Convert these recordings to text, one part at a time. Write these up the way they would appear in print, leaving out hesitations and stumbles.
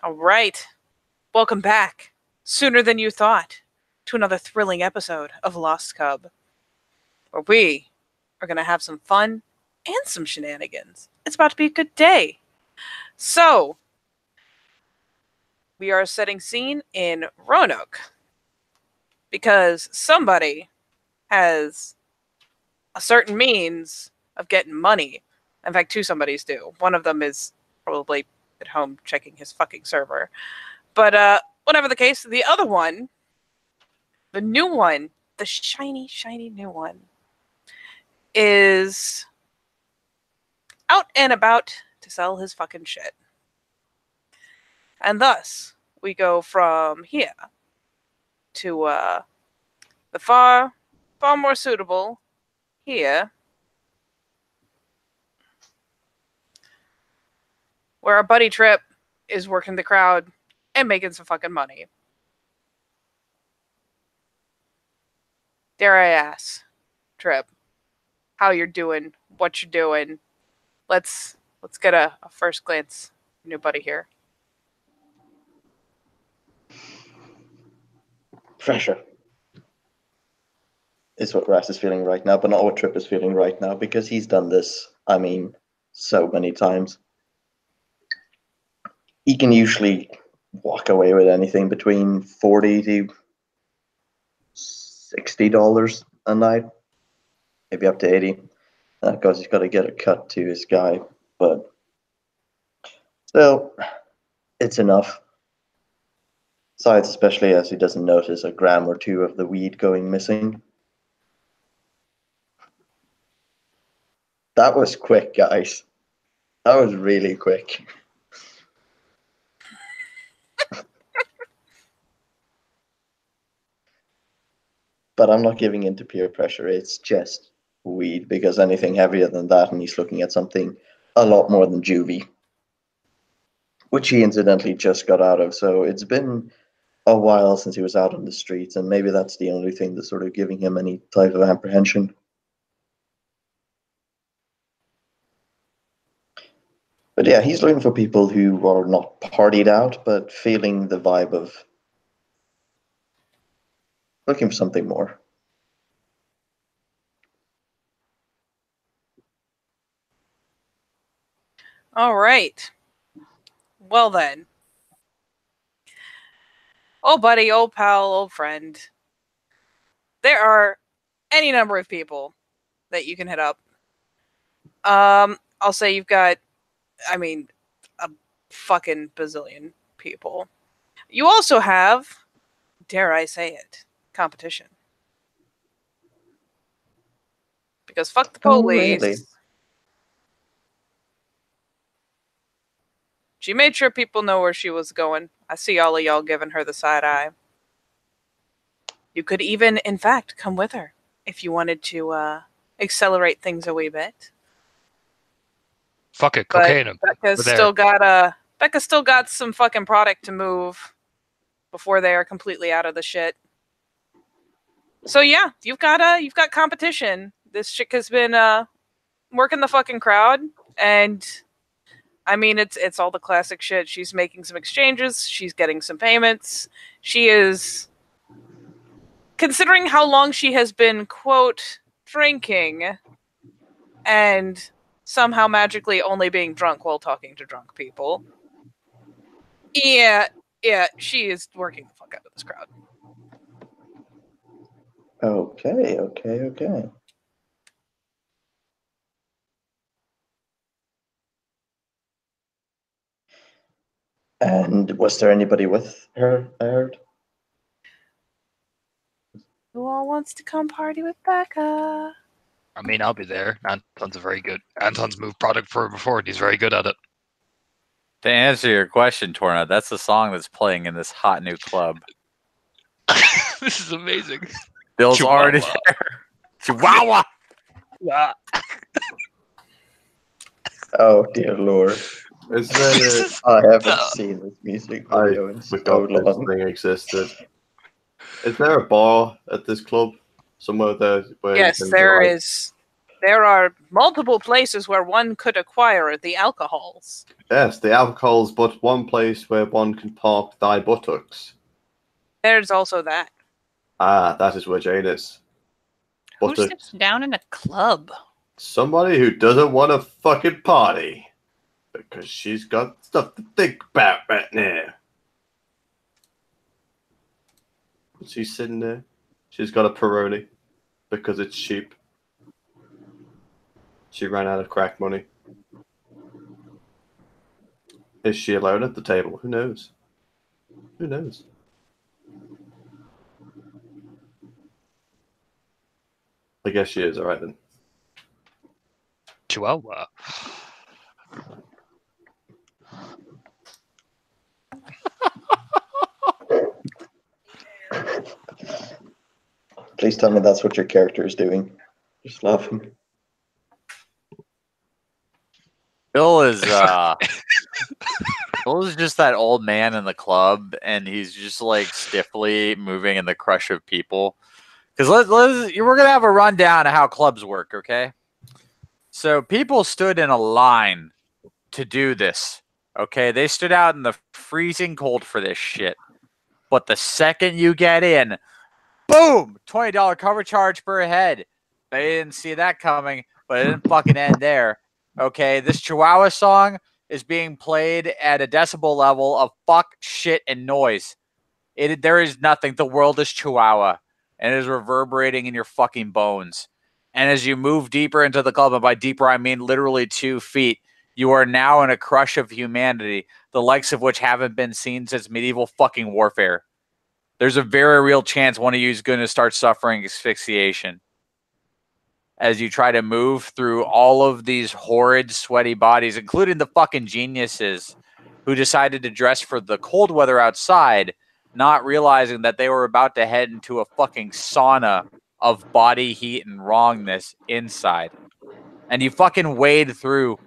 All right. Welcome back, sooner than you thought, to another thrilling episode of Lost Cub, where we are going to have some fun and some shenanigans. It's about to be a good day. So, we are setting scene in Roanoke because somebody has a certain means of getting money. In fact, two somebodies do. One of them is probably at home checking his fucking server. But whatever the case, the other one, the new one, the shiny, shiny new one, is out and about to sell his fucking shit. And thus, we go from here to the far more suitable here, where our buddy Tripp is working the crowd and making some fucking money. Dare I ask, Tripp, how you're doing, what you're doing? Let's get a first glance, new buddy here. Pressure is what Ras is feeling right now, but not what Tripp is feeling right now, because he's done this, so many times. He can usually walk away with anything between $40 to $60 a night, maybe up to $80, because he's got to get a cut to his guy. But still, it's enough. Besides, especially as he doesn't notice a gram or two of the weed going missing. That was quick, guys. That was really quick. But I'm not giving in to peer pressure. It's just weed, because anything heavier than that, and he's looking at something a lot more than juvie, which he incidentally just got out of. So it's been a while since he was out on the streets, and maybe that's the only thing that's sort of giving him any type of apprehension. But yeah, he's looking for people who are not partied out, but feeling the vibe of looking for something more. All right. Well then. Old buddy, old pal, old friend. There are any number of people that you can hit up. I'll say you've got, a fucking bazillion people. You also have, dare I say it, competition. Because fuck the police. Oh, really? She made sure people know where she was going. I see all of y'all giving her the side eye. You could even, in fact, come with her if you wanted to accelerate things a wee bit. Fuck it, cocaine him. Becca's still got some fucking product to move before they are completely out of the shit. So yeah, you've got competition. This chick has been working the fucking crowd, and it's all the classic shit. She's making some exchanges, she's getting some payments. She is, considering how long she has been, quote, drinking, and somehow magically only being drunk while talking to drunk people. Yeah, she is working the fuck out of this crowd. Okay. And was there anybody with her, I heard? Who all wants to come party with Becca? I'll be there. Anton's moved product for her before, and he's very good at it. To answer your question, Torna, that's the song that's playing in this hot new club. This is amazing. Bill's Chihuahua. already there. Chihuahua! Yeah. Oh, dear Lord. Is there I haven't seen this music video in so forgot this long. thing existed. Is there a bar at this club somewhere there? Where Yes, you can there like, is. There are multiple places where one could acquire the alcohols. Yes, the alcohol's but one place where one can park thy buttocks. There's also that. Ah, that is where Jane is. Who Buttocks. sits down in a club? Somebody who doesn't want to fucking party. Because she's got stuff to think about right now. She's sitting there. She's got a Peroni. Because it's cheap. She ran out of crack money. Is she alone at the table? Who knows? Who knows? I guess she is. All right then. Chihuahua. Please tell me that's what your character is doing. Just laughing. Bill is Bill is just that old man in the club, and he's just like stiffly moving in the crush of people. Because we're gonna have a rundown of how clubs work, okay? So people stood in a line to do this. Okay, they stood out in the freezing cold for this shit. But the second you get in, boom, $20 cover charge per head. They didn't see that coming, but it didn't fucking end there. Okay, this Chihuahua song is being played at a decibel level of fuck, shit, and noise. There is nothing. The world is Chihuahua, and it is reverberating in your fucking bones. And as you move deeper into the club, and by deeper I mean literally 2 feet, you are now in a crush of humanity, the likes of which haven't been seen since medieval fucking warfare. There's a very real chance one of you is going to start suffering asphyxiation as you try to move through all of these horrid, sweaty bodies, including the fucking geniuses who decided to dress for the cold weather outside, not realizing that they were about to head into a fucking sauna of body heat and wrongness inside. And you fucking wade through.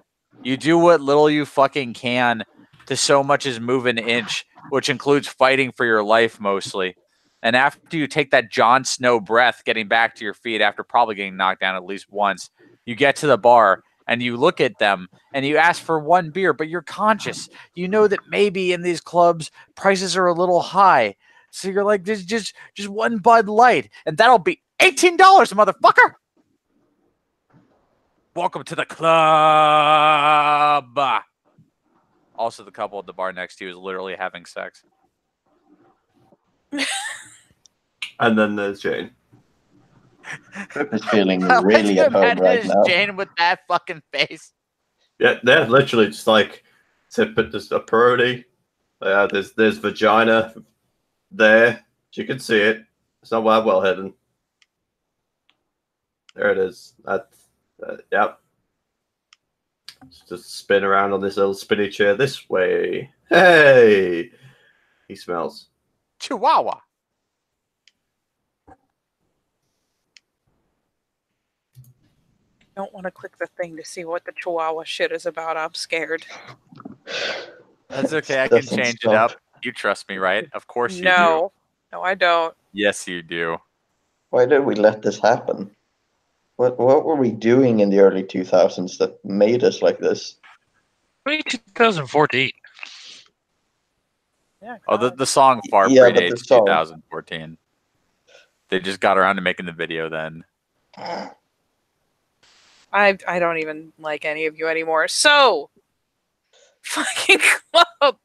You do what little you fucking can to so much as move an inch, which includes fighting for your life mostly. And after you take that Jon Snow breath getting back to your feet after probably getting knocked down at least once, you get to the bar and you look at them and you ask for 1 beer, but you're conscious. You know that maybe in these clubs prices are a little high. So you're like, there's just 1 Bud Light, and that'll be $18, motherfucker. Welcome to the club. Also, the couple at the bar next to you is literally having sex. And then there's Jane. Trip is feeling I like really to at home imagine right it's now. Jane with that fucking face. Yeah, they're literally just like, there's a Peroni. There's vagina there. You can see it. It's not well hidden. There it is. Yep. Just spin around on this little spinny chair this way. Hey! He smells. Chihuahua. I don't want to click the thing to see what the Chihuahua shit is about. I'm scared. That's okay. I can Doesn't change it stop. up. You trust me, right? Of course you do. No, I don't. Yes, you do. Why did we let this happen? What were we doing in the early 2000s that made us like this? 2014. Yeah. Oh, the song far Yeah, but the predates song. 2014. They just got around to making the video then. I don't even like any of you anymore. So, fucking club.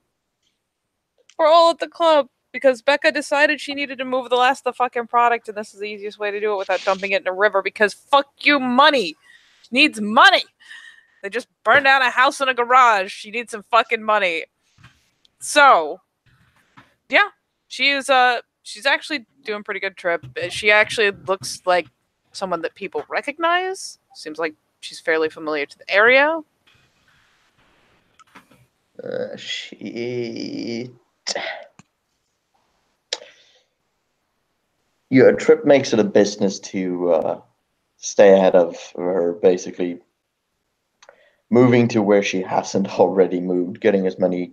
We're all at the club because Becca decided she needed to move the last of the fucking product, and this is the easiest way to do it without dumping it in a river because fuck you, money. She needs money. They just burned down a house and a garage. She needs some fucking money. So, yeah, she's actually doing pretty good trip. She actually looks like someone that people recognize. Seems like she's fairly familiar to the area. Shit. Yeah, Trip makes it a business to stay ahead of her, basically moving to where she hasn't already moved, getting as many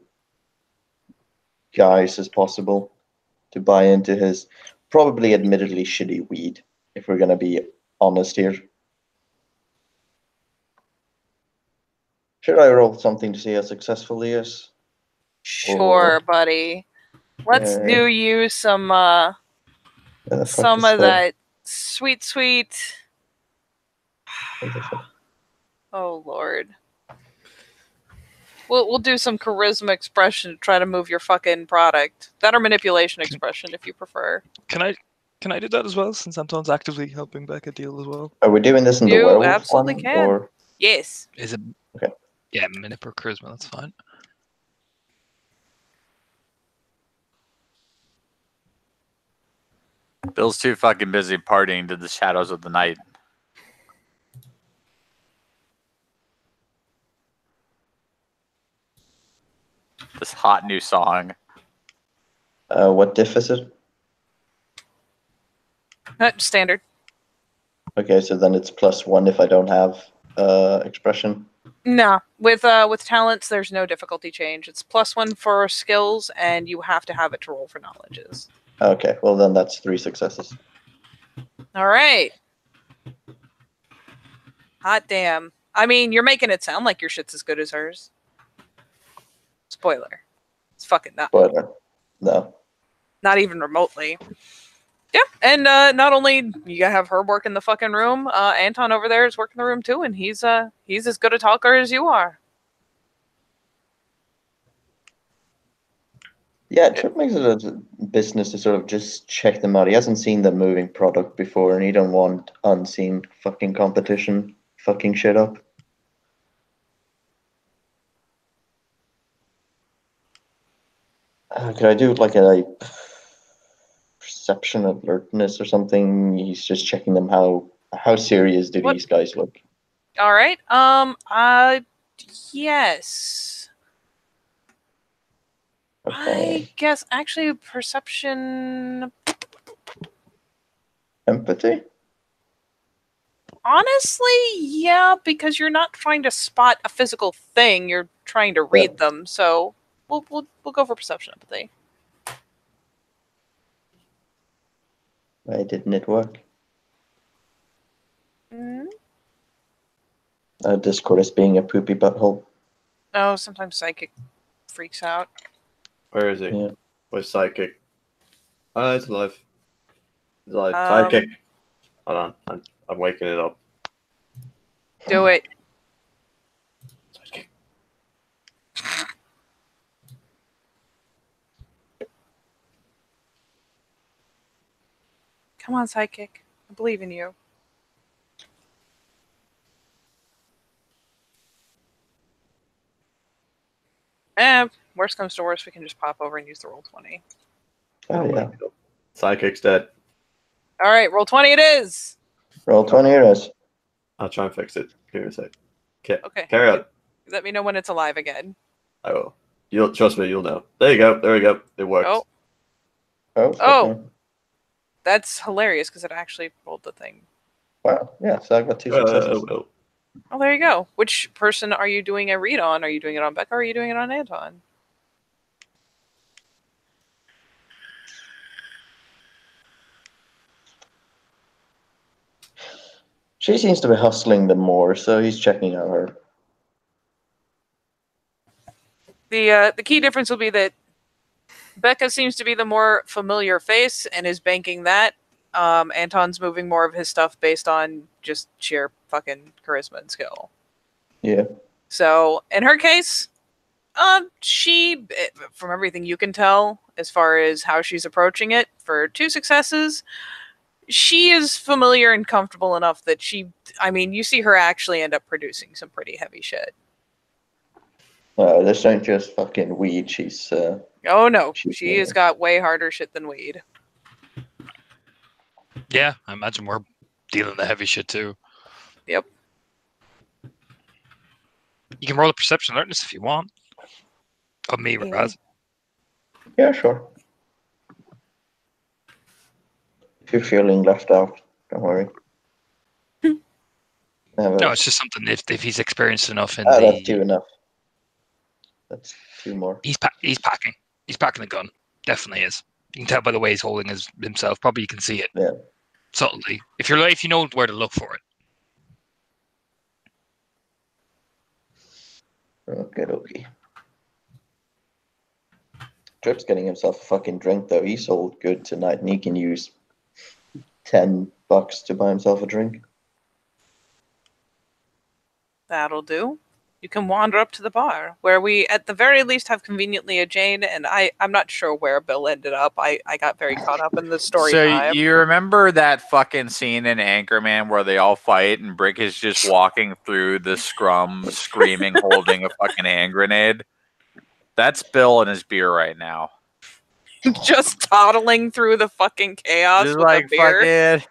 guys as possible to buy into his probably admittedly shitty weed, if we're going to be honest here. Should I roll something to see how successful he is? Sure, buddy. Let's Alright. do you some Where the fuck some is of that sweet. What the fuck? Oh Lord. We'll do some charisma expression to try to move your fucking product. That or manipulation expression if you prefer. Can I do that as well, since Anton's actively helping Becca deal as well? Are we doing this in the You werewolf absolutely one? can. Or Yes. Is it? Okay. Yeah, manip or charisma. That's fine. Bill's too fucking busy partying to the shadows of the night. This hot new song. what diff is it? Standard. Okay, so then it's +1 if I don't have expression. No, with talents, there's no difficulty change. It's +1 for skills, and you have to have it to roll for knowledges. Okay, well then that's 3 successes. All right. Hot damn. I mean, you're making it sound like your shit's as good as hers. Spoiler. It's fucking not. Spoiler. No. Not even remotely. Yeah, and not only you have her work in the fucking room, Anton over there is working the room too, and he's as good a talker as you are. Yeah, Trip makes it a business to sort of just check them out. He hasn't seen the moving product before, and he don't want unseen fucking competition fucking shit up. Could I do like a perception alertness or something? He's just checking them how serious do What? these guys look? All right. Yes. Okay. I guess actually perception. Empathy? Honestly, yeah, because you're not trying to spot a physical thing; you're trying to read them. So we'll go for perception empathy. Why didn't it work? Discord is being a poopy butthole. Oh, sometimes psychic freaks out. Where is he? Yeah. Where's Psychic? Oh, it's alive. It's alive. Um, Psychic. Hold on. I'm waking it up. Do it. Psychic. Come on, psychic. I believe in you. Worst comes to worst, we can just pop over and use the roll 20. Oh yeah. Psychic's dead. All right, roll 20 it is. Roll 20 euros. I'll try and fix it. Give me a sec. Okay. Okay. Carry on. Let me know when it's alive again. I will. You'll trust me. You'll know. There you go. There we go. It worked. Oh, Oh. Okay. that's hilarious because it actually rolled the thing. Wow. Yeah. So I got 2 successes. Oh. Oh, there you go. Which person are you doing a read on? Are you doing it on Becca or are you doing it on Anton? She seems to be hustling them more, so he's checking out her. The key difference will be that Becca seems to be the more familiar face and is banking that. Anton's moving more of his stuff based on just sheer fucking charisma and skill. Yeah. So in her case, she, from everything you can tell, as far as how she's approaching it, for 2 successes, she is familiar and comfortable enough that you see her actually end up producing some pretty heavy shit. This ain't just fucking weed. She's Oh no, She's she has got way harder shit than weed. Yeah, I imagine we're dealing the heavy shit too. Yep. You can roll a perception alertness if you want. Of me, Raz. yeah, sure. If you're feeling left out, don't worry. No, it's just something if he's experienced enough in that's 2 enough. That's 2 more. He's packing. He's packing a gun. Definitely is. You can tell by the way he's holding himself. Probably you can see it. Yeah. Subtly. If you know where to look for it. Okay, okay. Trip's getting himself a fucking drink though. He sold good tonight, and he can use $10 to buy himself a drink. That'll do. You can wander up to the bar, where we, at the very least, have conveniently a Jane, and I'm not sure where Bill ended up. I got very caught up in the story So time. you remember that fucking scene in Anchorman where they all fight and Brick is just walking through the scrum, screaming, holding a fucking hand grenade? That's Bill and his beer right now. Just toddling through the fucking chaos Just with like a beer. fucking,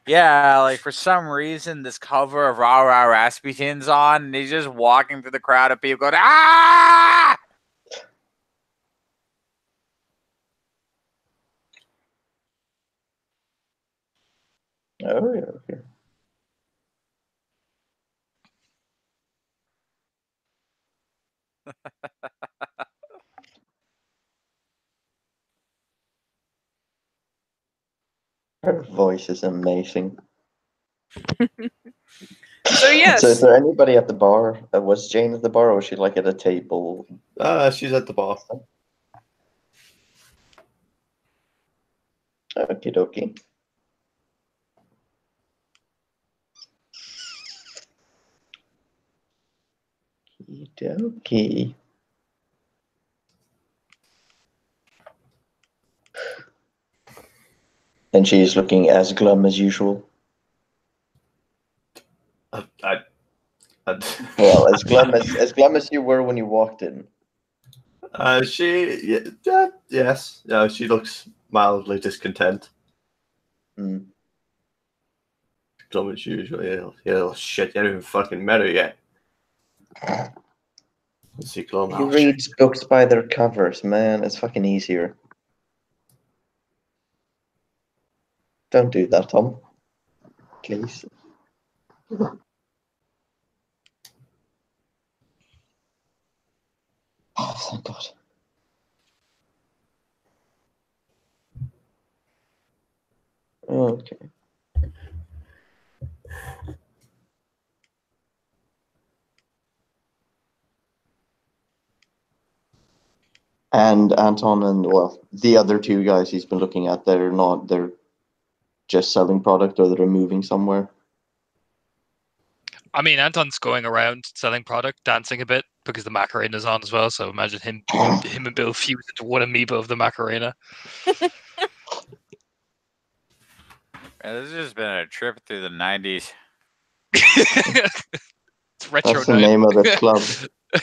yeah, like for some reason this cover of Rah Rah Rasputin's on and he's just walking through the crowd of people going, ah! Oh, yeah, okay. Her voice is amazing. So yes, So is there anybody at the bar? Was Jane at the bar, or was she like at a table? She's at the bar. Okie dokie. Okie dokie. And she's looking as glum as usual. Well, as glum as you were when you walked in. Yes. She looks mildly discontent. Mm. Glum as usual. Yeah, shit, you haven't even fucking met her yet. Let's see, glum. He reads books by their covers, man. It's fucking easier. Don't do that, Tom. Please. Oh, thank God. Okay. And Anton and, well, the other two guys he's been looking at, they're just selling product, or they're moving somewhere. I mean, Anton's going around selling product, dancing a bit because the Macarena's on as well. So imagine him and Bill fused into one amoeba of the Macarena. Man, this has just been a trip through the 90s. It's retro That's the night. name of the club.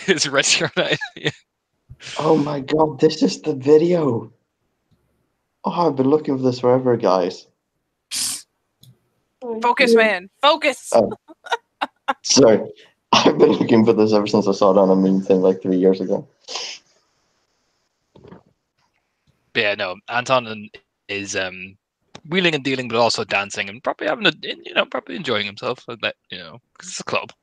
It's retro night. Yeah. Oh my God, this is the video. Oh, I've been looking for this forever, guys. focus, man, focus. Oh. Sorry. I've been looking for this ever since I saw it on a meme thing like 3 years ago. But yeah, no, Anton is wheeling and dealing, but also dancing and probably probably enjoying himself. That because it's a club.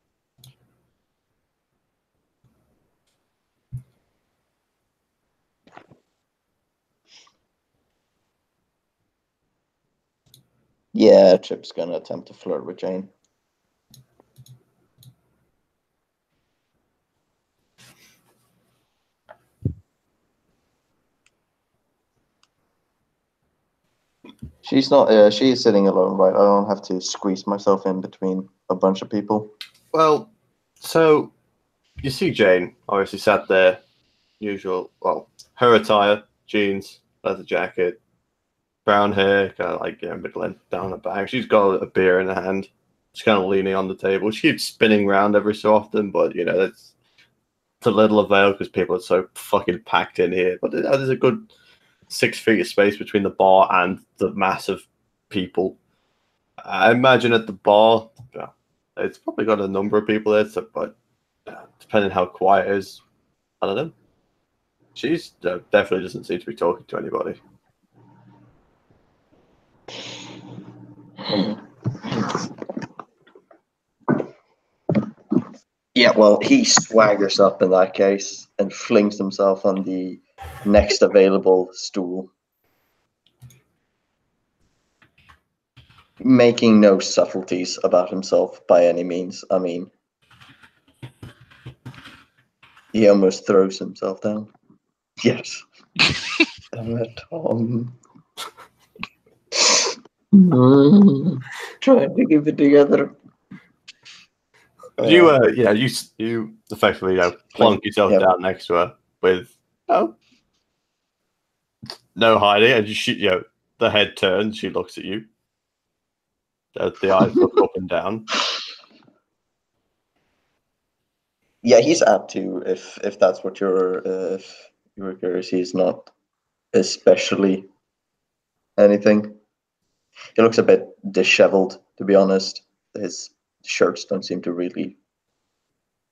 Yeah, Chip's gonna attempt to flirt with Jane. She's not. She is sitting alone, right? I don't have to squeeze myself in between a bunch of people. Well, so you see Jane obviously sat there, usual. Well, her attire: jeans, leather jacket, brown hair, kind of like middle length down the back. She's got a beer in her hand. She's kind of leaning on the table. She keeps spinning around every so often, but that's to little avail because people are so fucking packed in here. But there's a good 6 feet of space between the bar and the massive people. I imagine at the bar, it's probably got a number of people there, but depending how quiet it is, I don't know. She's definitely doesn't seem to be talking to anybody. Yeah, well, he swaggers up in that case and flings himself on the next available stool, making no subtleties about himself by any means. I mean, He almost throws himself down. Yes. Damn it, Tom. Trying to keep it together. You you effectively plonk yourself Yep. down next to her with no hiding, and the head turns, she looks at you. The eyes look up and down. Yeah, he's apt to if that's what if you're curious. He's not especially anything. He looks a bit disheveled, to be honest. His shirts don't seem to really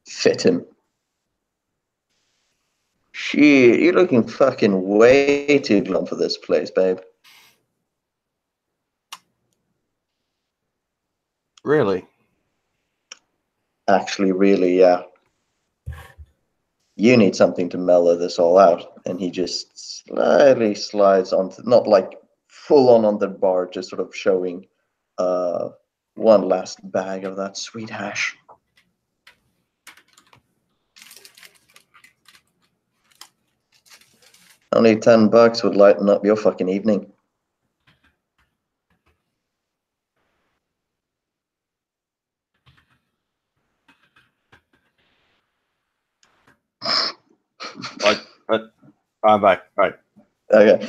fit him. Shit, you're looking fucking way too glum for this place, babe. Really? Actually, really, yeah. You need something to mellow this all out. And he just slightly slides onto, not like full on the bar, just sort of showing one last bag of that sweet hash. Only $10 would lighten up your fucking evening. I'm back. Right. Okay.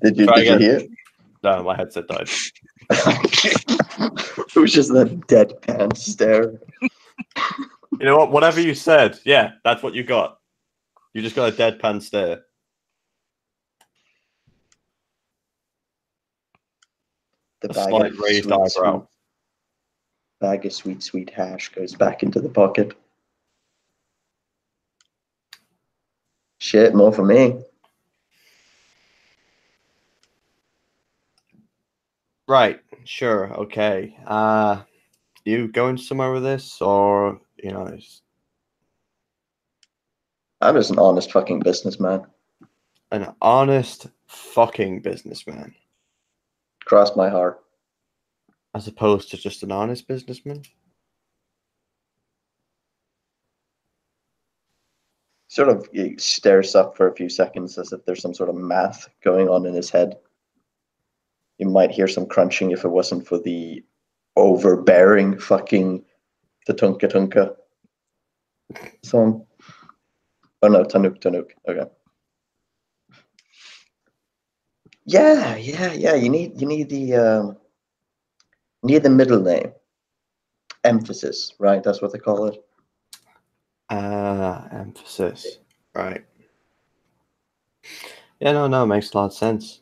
Did you hear? No, my headset died. It was just that deadpan stare. You know what? Whatever you said, yeah, that's what you got. You just got a deadpan stare. The A bag slight of raised sweet, eyebrow. bag of sweet hash goes back into the pocket. Shit, more for me. Right. Sure. Okay. You going somewhere with this, or I'm just an honest fucking businessman. an honest fucking businessman, Cross my heart. as opposed to just an honest businessman? Sort of he stares up for a few seconds as if there's some sort of math going on in his head. You might hear some crunching if it wasn't for the overbearing fucking Tatunka Tunka song. Oh no, Tanuk Tanuk. Okay. Yeah. You need the middle name. Emphasis, right? That's what they call it. Emphasis. Right. Yeah, no, makes a lot of sense.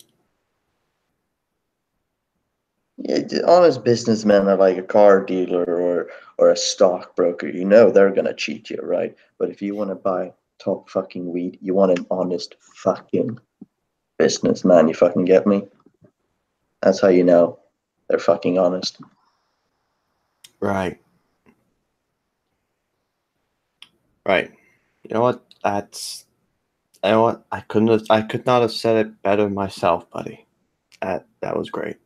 Yeah, honest businessmen are like a car dealer or a stockbroker. You know they're gonna cheat you, right? But if you want to buy top fucking weed, you want an honest fucking businessman. You fucking get me? That's how you know they're fucking honest. Right. Right. You know what? I could not have said it better myself, buddy. That was great.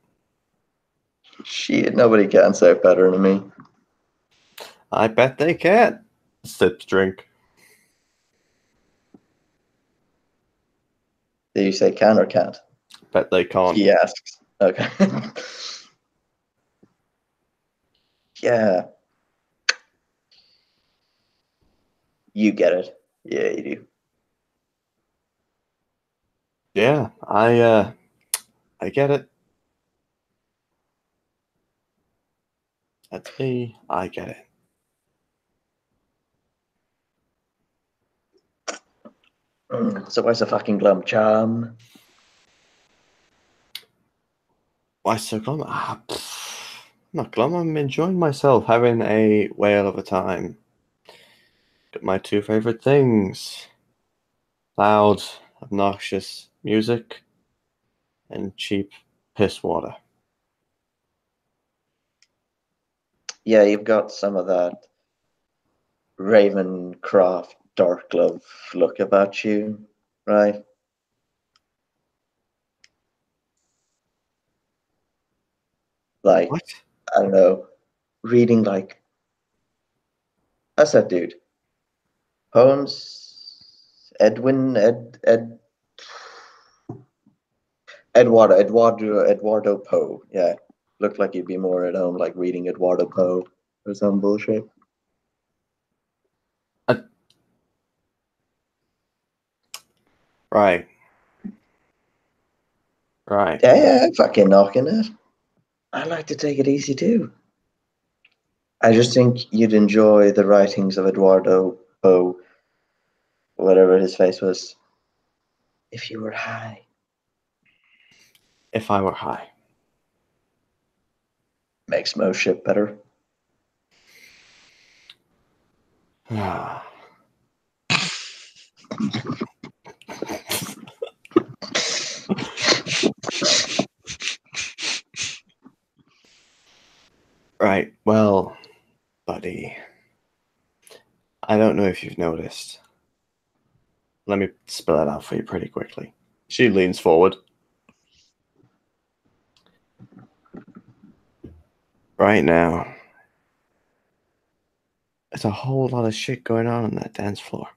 Shit, nobody can say it better than me. I bet they can. Sip drink. Did you say can or can't? Bet they can't. He asks. Okay. Yeah. You get it. Yeah, you do. Yeah, I get it. That's me. I get it. So where's the fucking glum charm? Why so glum? I'm not glum. I'm enjoying myself, having a whale of a time. Got my two favorite things: loud, obnoxious music and cheap piss water. Yeah, you've got some of that Ravencroft dark glove look about you, right? Like, What? I don't know, reading like, that's that dude. Poems Eduardo Poe. Yeah, looked like he'd be more at home, like reading Eduardo Poe or some bullshit. Right. Right. Yeah, fucking knocking it. I like to take it easy too. I just think you'd enjoy the writings of Eduardo Poe, whatever his face was, if you were high. If I were high. Makes most shit better. Right. Well, buddy, I don't know if you've noticed. Let me spell it out for you pretty quickly. She leans forward. Right now, there's a whole lot of shit going on that dance floor.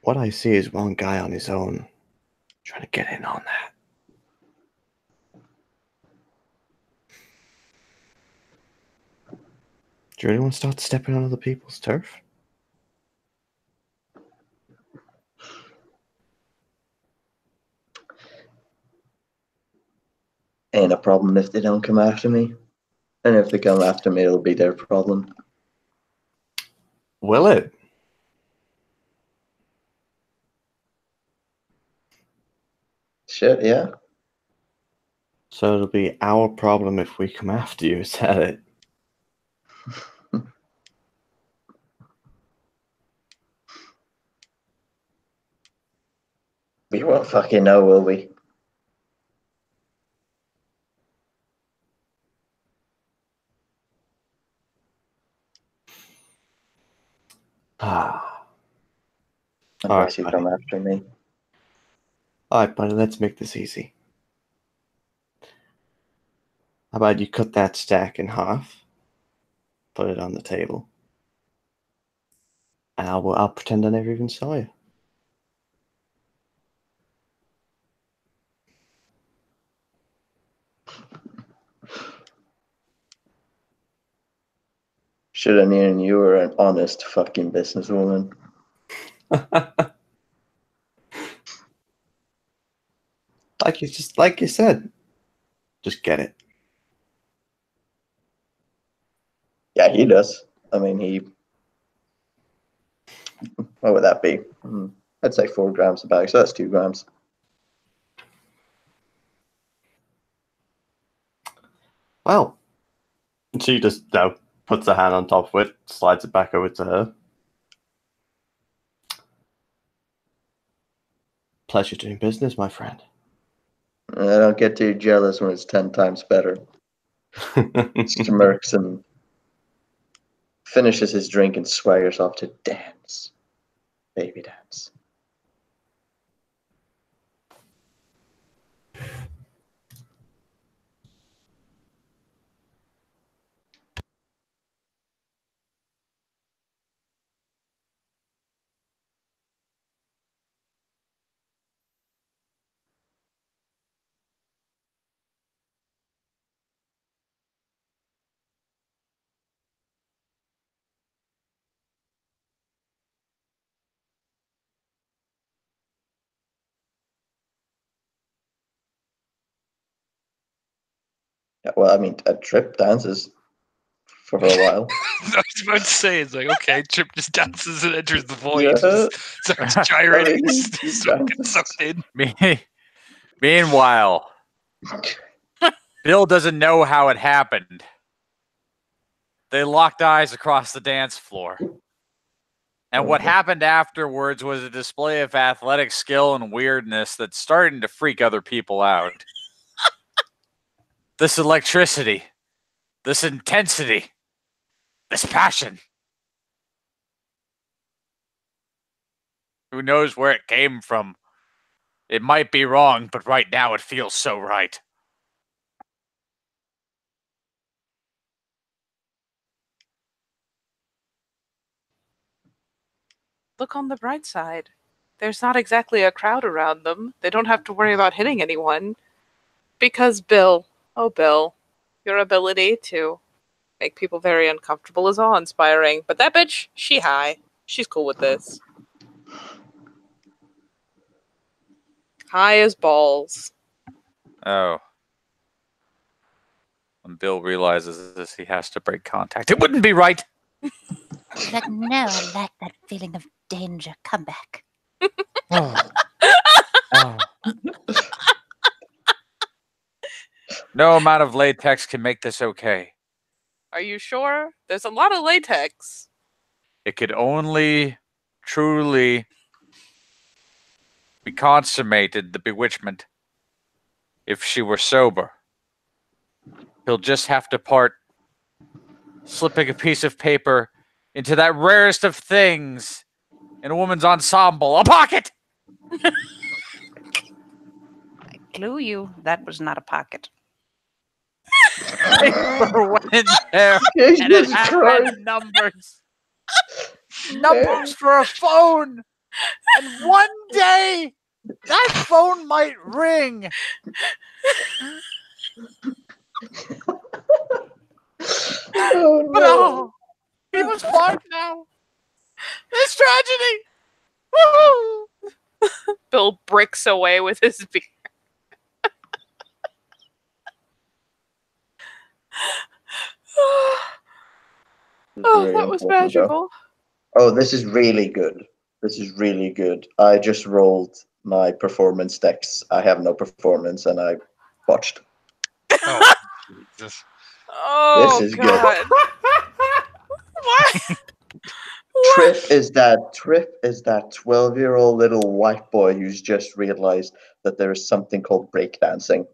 What I see is one guy on his own trying to get in on that. Do you really want to start stepping on other people's turf? Ain't a problem if they don't come after me. And if they come after me, it'll be their problem. Will it? Shit, yeah. So it'll be our problem if we come after you, is that it? We won't fucking know, will we? Ah. Unless you come after me. Alright, buddy, let's make this easy. How about you cut that stack in half, put it on the table, and I'll pretend I never even saw you. Should have known you were an honest fucking businesswoman. like you said, just get it. Yeah, he does. I mean, what would that be? I'd say 4 grams a bag, so that's 2 grams. Well, she just puts her hand on top of it, slides it back over to her. Pleasure doing business, my friend. I don't get too jealous when it's 10 times better. Smirks and finishes his drink and swaggers off to dance. Baby dance. Yeah, well, I mean, a Trip dances for a while. I was about to say, it's like, okay, Trip just dances and enters the void. Yeah. Just starts gyrating, he gets dances. sucked in. Meanwhile, Bill doesn't know how it happened. They locked eyes across the dance floor. And what happened afterwards was a display of athletic skill and weirdness that's starting to freak other people out. This electricity, this intensity, this passion. Who knows where it came from? It might be wrong, but right now it feels so right. look on the bright side. There's not exactly a crowd around them. They don't have to worry about hitting anyone. Because Bill, oh Bill, your ability to make people very uncomfortable is awe-inspiring. But that bitch, she high. She's cool with this. High as balls. Oh. When Bill realizes this, he has to break contact. It wouldn't be right. She's like, no, I like that feeling of danger. Come back. Oh. Oh. No amount of latex can make this okay. Are you sure? There's a lot of latex. It could only truly be consummated, the bewitchment, if she were sober. He'll just have to part slipping a piece of paper into that rarest of things in a woman's ensemble, a pocket! I clue you, that was not a pocket. Paper went in there, and it Jesus had Christ. numbers. Numbers for a phone! And one day, that phone might ring. Oh, But no. oh, he was part now. This tragedy. Woo! Bill bricks away with his beer. Oh, Very that was important, though. magical. Oh, this is really good. This is really good. I just rolled my performance decks. I have no performance, and I watched. Oh, Jesus. Oh, This is good. God. What? Tripp is that 12-year-old little white boy who's just realized that there is something called breakdancing.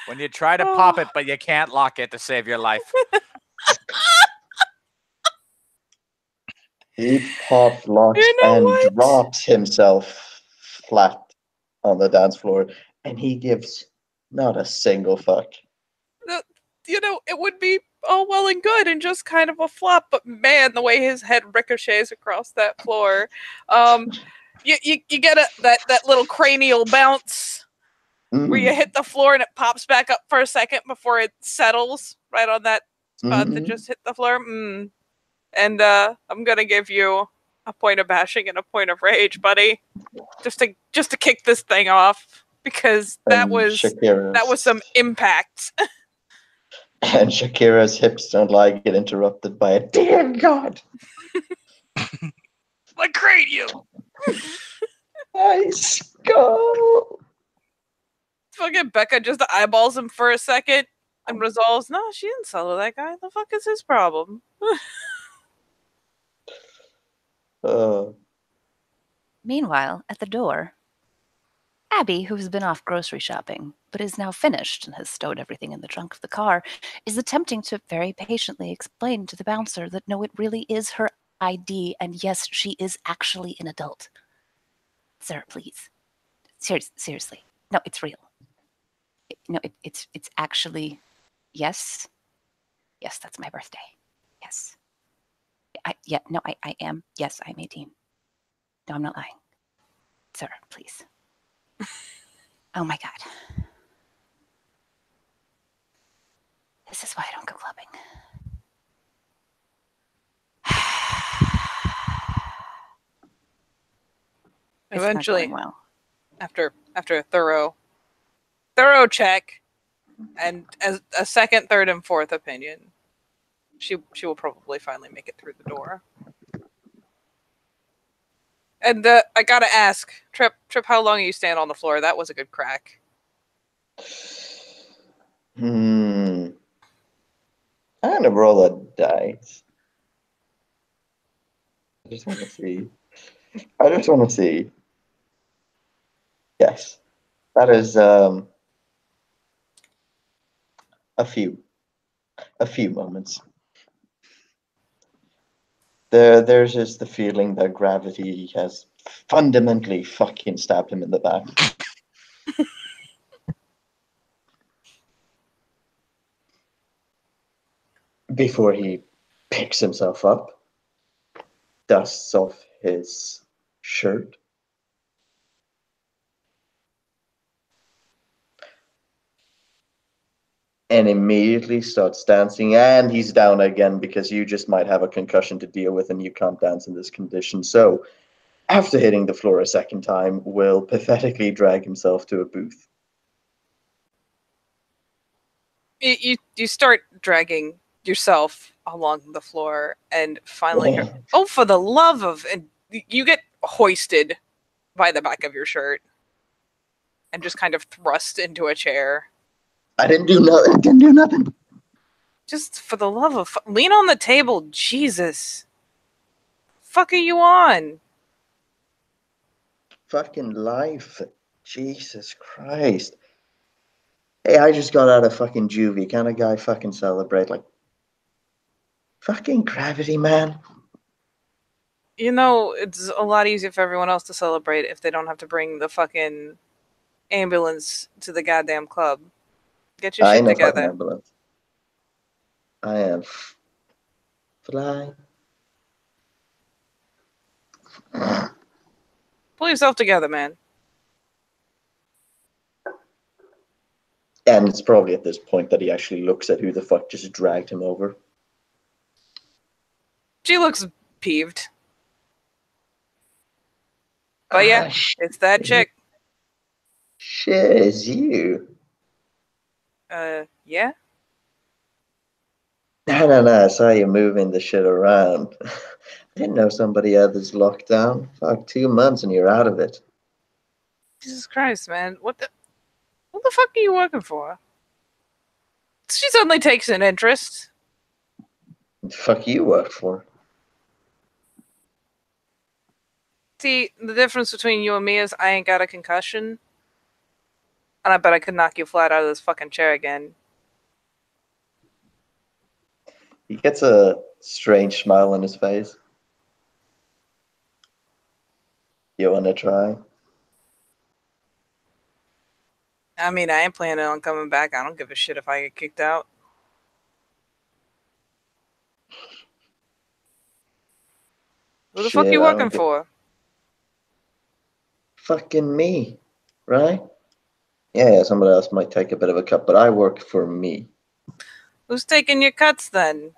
When you try to pop it, but you can't lock it to save your life. He pops, locks, You know and what? drops himself flat on the dance floor, and he gives not a single fuck. You know, it would be all well and good and just kind of a flop, but man, the way his head ricochets across that floor, you get that little cranial bounce where you hit the floor and it pops back up for a second before it settles right on that spot that just hit the floor. And I'm gonna give you a point of bashing and a point of rage, buddy, just to kick this thing off because that And was some impact. And Shakira's hips don't like get interrupted by a dear God. My cranium! My skull. Fucking Becca just eyeballs him for a second and resolves, no, she didn't solo that guy. The fuck is his problem? Meanwhile, at the door, Abby, who has been off grocery shopping, but is now finished and has stowed everything in the trunk of the car, is attempting to very patiently explain to the bouncer that no, it really is her ID, and yes, she is actually an adult. Sir, please. Seriously. No, it's real. It's actually, yes. Yes, that's my birthday. Yes. I am. Yes, I'm 18. No, I'm not lying. Sir, please. Oh my God. This is why I don't go clubbing. Eventually, well. after a thorough check and as a second, third, and fourth opinion, she will probably finally make it through the door. And I gotta ask, Tripp, how long are you staying on the floor? That was a good crack. I'm gonna roll a dice. I just want to see. Yes, that is a few moments. There's just the feeling that gravity has fundamentally fucking stabbed him in the back. Before he picks himself up, dusts off his shirt. And immediately starts dancing, and he's down again because you just might have a concussion to deal with and you can't dance in this condition. So, after hitting the floor a second time, will pathetically drag himself to a booth. You start dragging yourself along the floor, and finally, oh, for the love of, and you get hoisted by the back of your shirt and just kind of thrust into a chair. I didn't do nothing. I didn't do nothing. Just for the love of, lean on the table, Jesus. Fuck are you on? Fucking life. Jesus Christ. Hey, I just got out of fucking juvie. Can a guy fucking celebrate? Like, fucking gravity, man. You know, it's a lot easier for everyone else to celebrate if they don't have to bring the fucking ambulance to the goddamn club. Get your I shit ain't no fucking together. ambulance. I am fly. Pull yourself together, man. And it's probably at this point that he actually looks at who the fuck just dragged him over. She looks peeved. But yeah, it's that chick. Shit, it's you. Yeah? No, I saw you moving the shit around. I didn't know somebody had this locked down. Fuck, 2 months and you're out of it. Jesus Christ, man. What the fuck are you working for? She suddenly takes an interest. What the fuck you work for? See, the difference between you and me is I ain't got a concussion. And I bet I could knock you flat out of this fucking chair again. He gets a strange smile on his face. You wanna try? I mean, I ain't planning on coming back. I don't give a shit if I get kicked out. Who the fuck Shit, you I don't working give- for? Fucking me, right? Yeah, somebody else might take a bit of a cut, but I work for me. Who's taking your cuts then?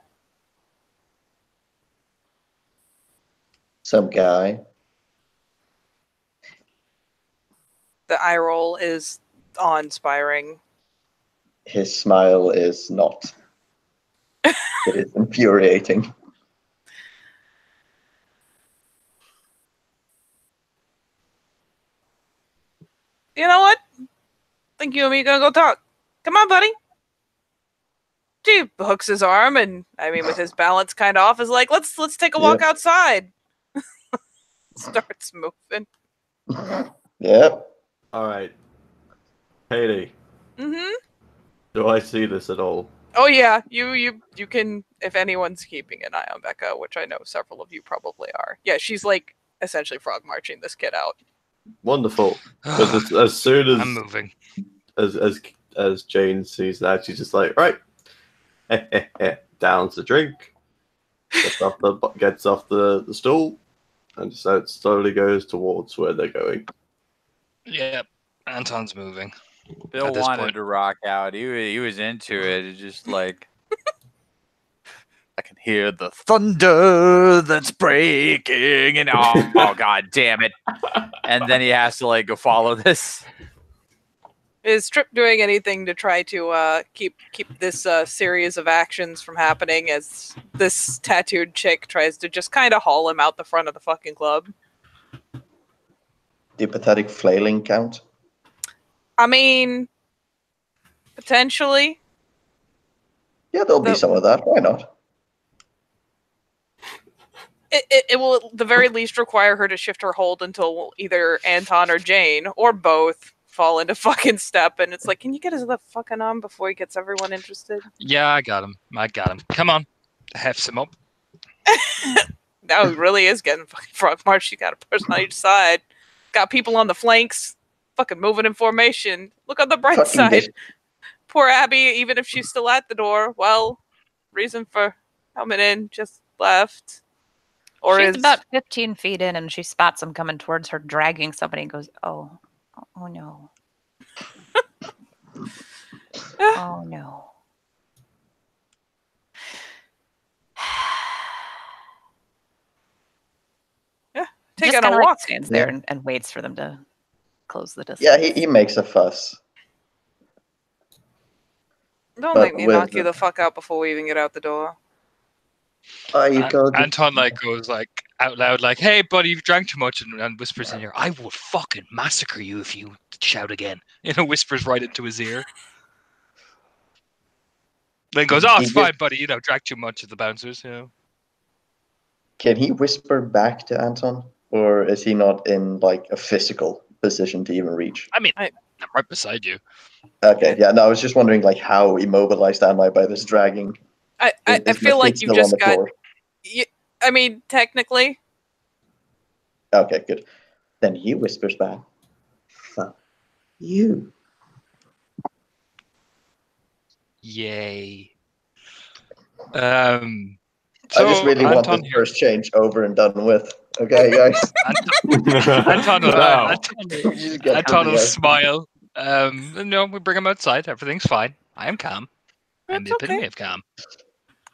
Some guy. The eye roll is awe-inspiring. His smile is not. It is infuriating. You know what? Think you and me gonna go talk. Come on, buddy. He hooks his arm and, I mean, with his balance kind of off, is like, let's take a walk outside. Starts moving. Yep. All right. Haley, Mm-hmm. do I see this at all? Oh yeah, you can, if anyone's keeping an eye on Becca, which I know several of you probably are. Yeah, she's like essentially frog marching this kid out. Wonderful. Because as soon as I'm moving. as Jane sees that, she's just like, right, downs the drink, gets off the stool, and just slowly goes towards where they're going. Yep, Anton's moving. Bill At this wanted point. to rock out. He was into it. It's just like I can hear the thunder that's breaking, and oh god damn it! And then he has to like go follow this. Is Tripp doing anything to try to keep this series of actions from happening as this tattooed chick tries to just kind of haul him out the front of the fucking club? The pathetic flailing count. I mean, potentially. Yeah, there'll be some of that. Why not? It will at the very least require her to shift her hold until either Anton or Jane, or both, fall into fucking step, and it's like, can you get his other fucking on before he gets everyone interested? Yeah, I got him. Come on. Hefts him up. Now he really is getting fucking frog marched. You got a person on each side. Got people on the flanks. Fucking moving in formation. Look on the bright Fucking side. this- Poor Abby, even if she's still at the door, well, reason for coming in, just left. Or She's is about 15 feet in, and she spots him coming towards her, dragging somebody, and goes, oh no. Oh, no. taking Just a kind of walk? stands there Yeah. and waits for them to close the distance. Yeah, he makes a fuss. Don't But make me with knock you the- the fuck out before we even get out the door. Oh, you got Anton like goes like out loud, like, "Hey, buddy, you've drank too much," and whispers in your ear, "I will fucking massacre you if you shout again." Whispers right into his ear. Then goes, "Oh, it's He gives- fine, buddy. Drank too much at the bouncers." Can he whisper back to Anton, or is he not in like a physical position to even reach? I mean, I'm right beside you. Okay, yeah. No, I was just wondering like how immobilized am I by this dragging? I Is my feel like feet you've still on just the got. floor? I mean, technically, Okay, good. Then he whispers back, "Fuck you." Yay. I just really want Anton this first change over and done with. Okay, guys. Anton will, Wow. We just get Anton will something out. smile. We bring him outside. Everything's fine. I am calm. I'm it's the epitome okay. of calm.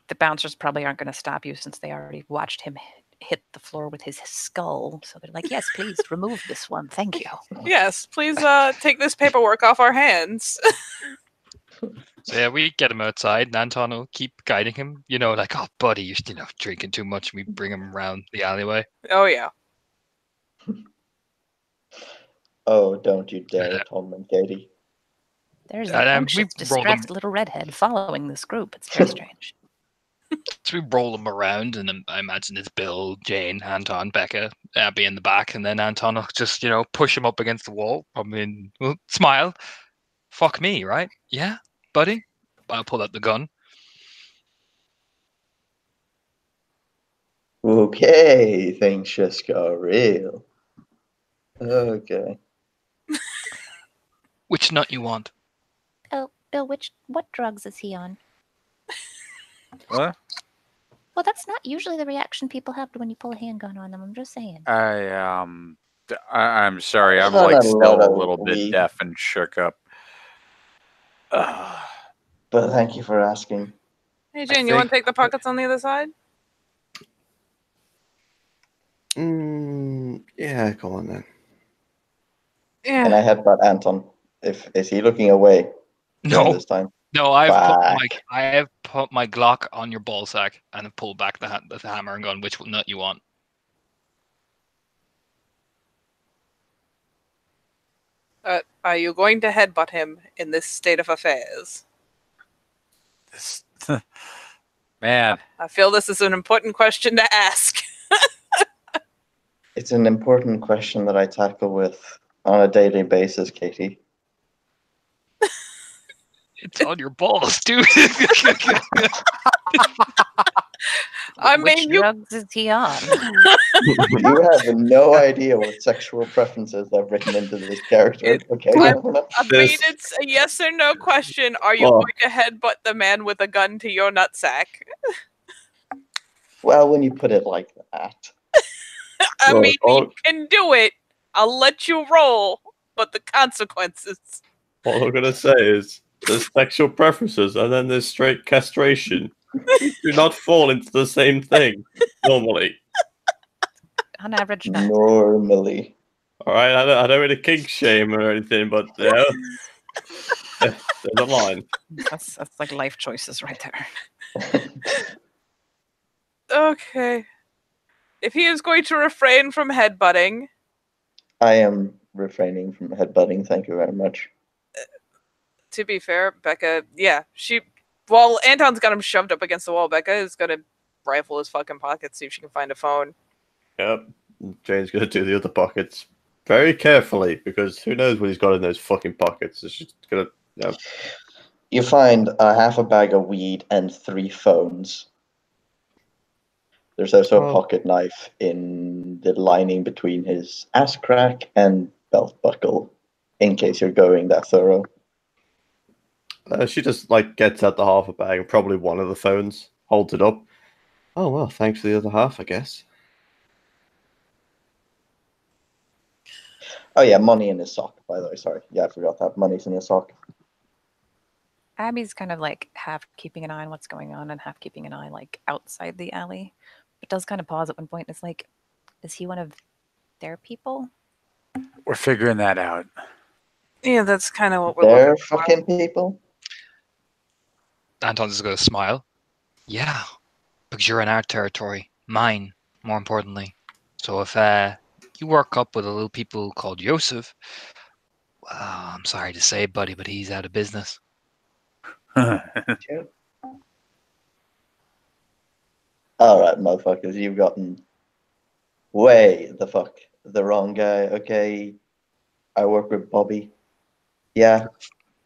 The bouncers probably aren't going to stop you since they already watched him hit the floor with his skull. So they're like, yes, please remove this one. Thank you. Yes, please take this paperwork off our hands. So yeah, we get him outside, and Anton will keep guiding him. Like, "Oh, buddy, you're drinking too much." And we bring him around the alleyway. Oh yeah. Oh, don't you dare, Tom and Katie. There's an And, anxious, we roll them. distressed little redhead following this group. It's very strange. So we roll him around, and then I imagine it's Bill, Jane, Anton, Becca, Abby in the back, and then Anton will just push him up against the wall. Well, smile. Fuck me, right? Yeah, buddy. I'll pull out the gun. Okay, things just got real. Okay. Which nut you want? Oh, Bill, what drugs is he on? What? Well, that's not usually the reaction people have when you pull a handgun on them. I'm just saying. I'm sorry. I'm Not like a still lot a of little bit weed. deaf and shook up. But thank you for asking. Hey Jane, you want to take the pockets on the other side? Yeah, go on then. Yeah. And I headbutt Anton. Is he looking away No, this time? no. I Fuck. have put my Glock on your ball sack and have pulled back the hammer and gone, "Which nut you want?" Are you going to headbutt him in this state of affairs? This, man, I feel this is an important question to ask. It's an important question that I tackle with on a daily basis, Katie. It's on your balls, dude. I Which mean, you drugs is he on? You have no idea what sexual preferences I've written into this character. Okay. I Governor? mean, it's a yes or no question. Are you Well- going to headbutt the man with a gun to your nutsack? Well, when you put it like that. I Well, mean, you can do it. I'll let you roll, but the consequences. All I'm gonna say is there's sexual preferences and then there's straight castration. These do not fall into the same thing normally. On average, no. Normally. All right, I don't really kink shame or anything, but there's a line. That's like life choices right there. Okay. If he is going to refrain from headbutting, I am refraining from headbutting. Thank you very much. to be fair, Becca, yeah, well, Anton's got him shoved up against the wall. Becca is going to rifle his fucking pockets, see if she can find a phone. Yep. Jane's gonna do the other pockets very carefully because who knows what he's got in those fucking pockets. It's just gonna. You find a half a bag of weed and 3 phones. There's also a pocket knife in the lining between his ass crack and belt buckle, in case you're going that thorough. She just gets out the half a bag and probably one of the phones, holds it up. Oh well, thanks for the other half, I guess. Oh yeah, money in his sock, by the way. Sorry. Yeah, I forgot that. Money's in his sock. Abby's kind of like half keeping an eye on what's going on and half keeping an eye like outside the alley. But does kind of pause at one point. It's like, is he one of their people? We're figuring that out. Yeah, that's kind of what we're They're looking for. fucking people. Anton's just going to smile. Yeah, because you're in our territory. Mine, more importantly. So if you work up with a little people called Yosef, well, I'm sorry to say, buddy, but he's out of business. Sure. All right, motherfuckers, you've gotten way the wrong guy. Okay, I work with Bobby. Yeah.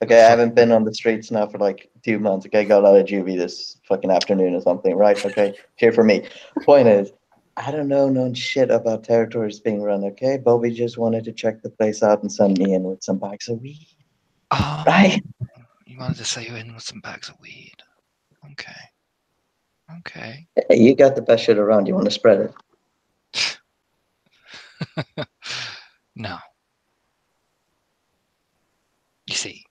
Okay, I haven't been on the streets now for like 2 months. Okay, got out of juvie this fucking afternoon or something, right? Okay, cheer for me. Point is, I don't know none shit about territories being run. Okay, Bobby just wanted to check the place out and send me in with some bags of weed. Oh, Right? you wanted to say you in with some bags of weed. Okay. Okay. Hey, you got the best shit around. You want to spread it? No. You see,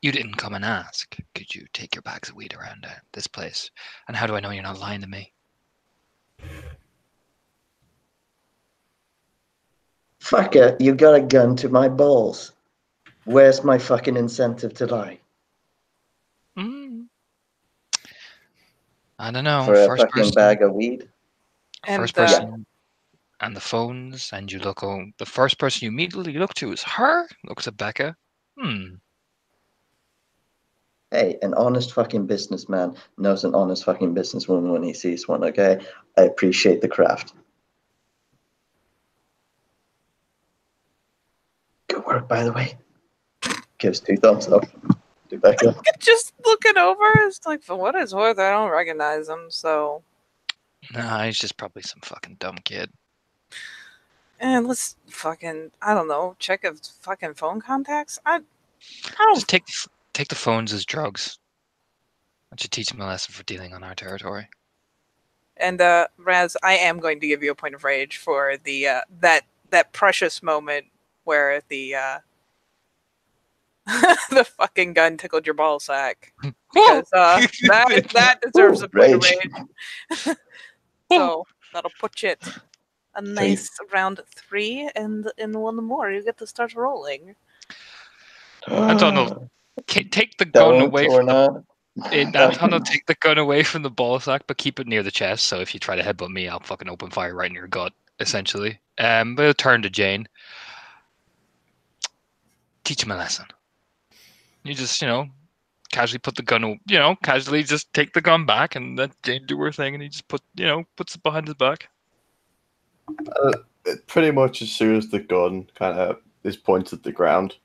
you didn't come and ask, could you take your bags of weed around this place? And how do I know you're not lying to me? Fuck it, you got a gun to my balls. Where's my fucking incentive to lie? I don't know. For a First fucking person, bag of weed? And first person, and the phones, and you look on the first person you immediately look to is her. Looks at Becca. Hey, an honest fucking businessman knows an honest fucking businesswoman when he sees one, okay? I appreciate the craft. Good work, by the way. Gives 2 thumbs up to Becca. just looking over, it's like, for what it's worth, I don't recognize him, so. Nah, he's just probably some fucking dumb kid. And let's fucking, I don't know, check his fucking phone contacts? I don't. Just take the phones as drugs. That should teach him a lesson for dealing on our territory. And Raz, I am going to give you a point of rage for the that precious moment where the the fucking gun tickled your ball sack. Because that deserves a point of rage. So that'll put you at a nice round 3, and in one more you get to start rolling. Anton will take the gun Don't, away or from the not. Anton will take the gun away from the ball sack, but keep it near the chest. So if you try to headbutt me, I'll fucking open fire right in your gut, essentially. But he'll turn to Jane. Teach him a lesson. You just, casually put the gun, casually just take the gun back and let Jane do her thing, and he just puts it behind his back. Pretty much as soon as the gun kind of is pointed at the ground,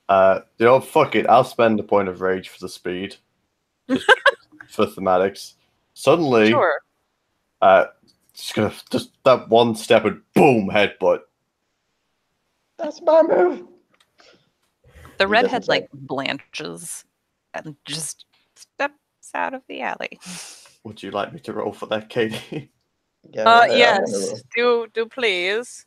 fuck it, I'll spend a point of rage for the speed, just for thematics. Suddenly, Sure. just that one step and boom, headbutt. That's my move. The He redhead doesn't say. like blanches and just steps out of the alley. Would you like me to roll for that, Katie? Yeah, Yes, do please.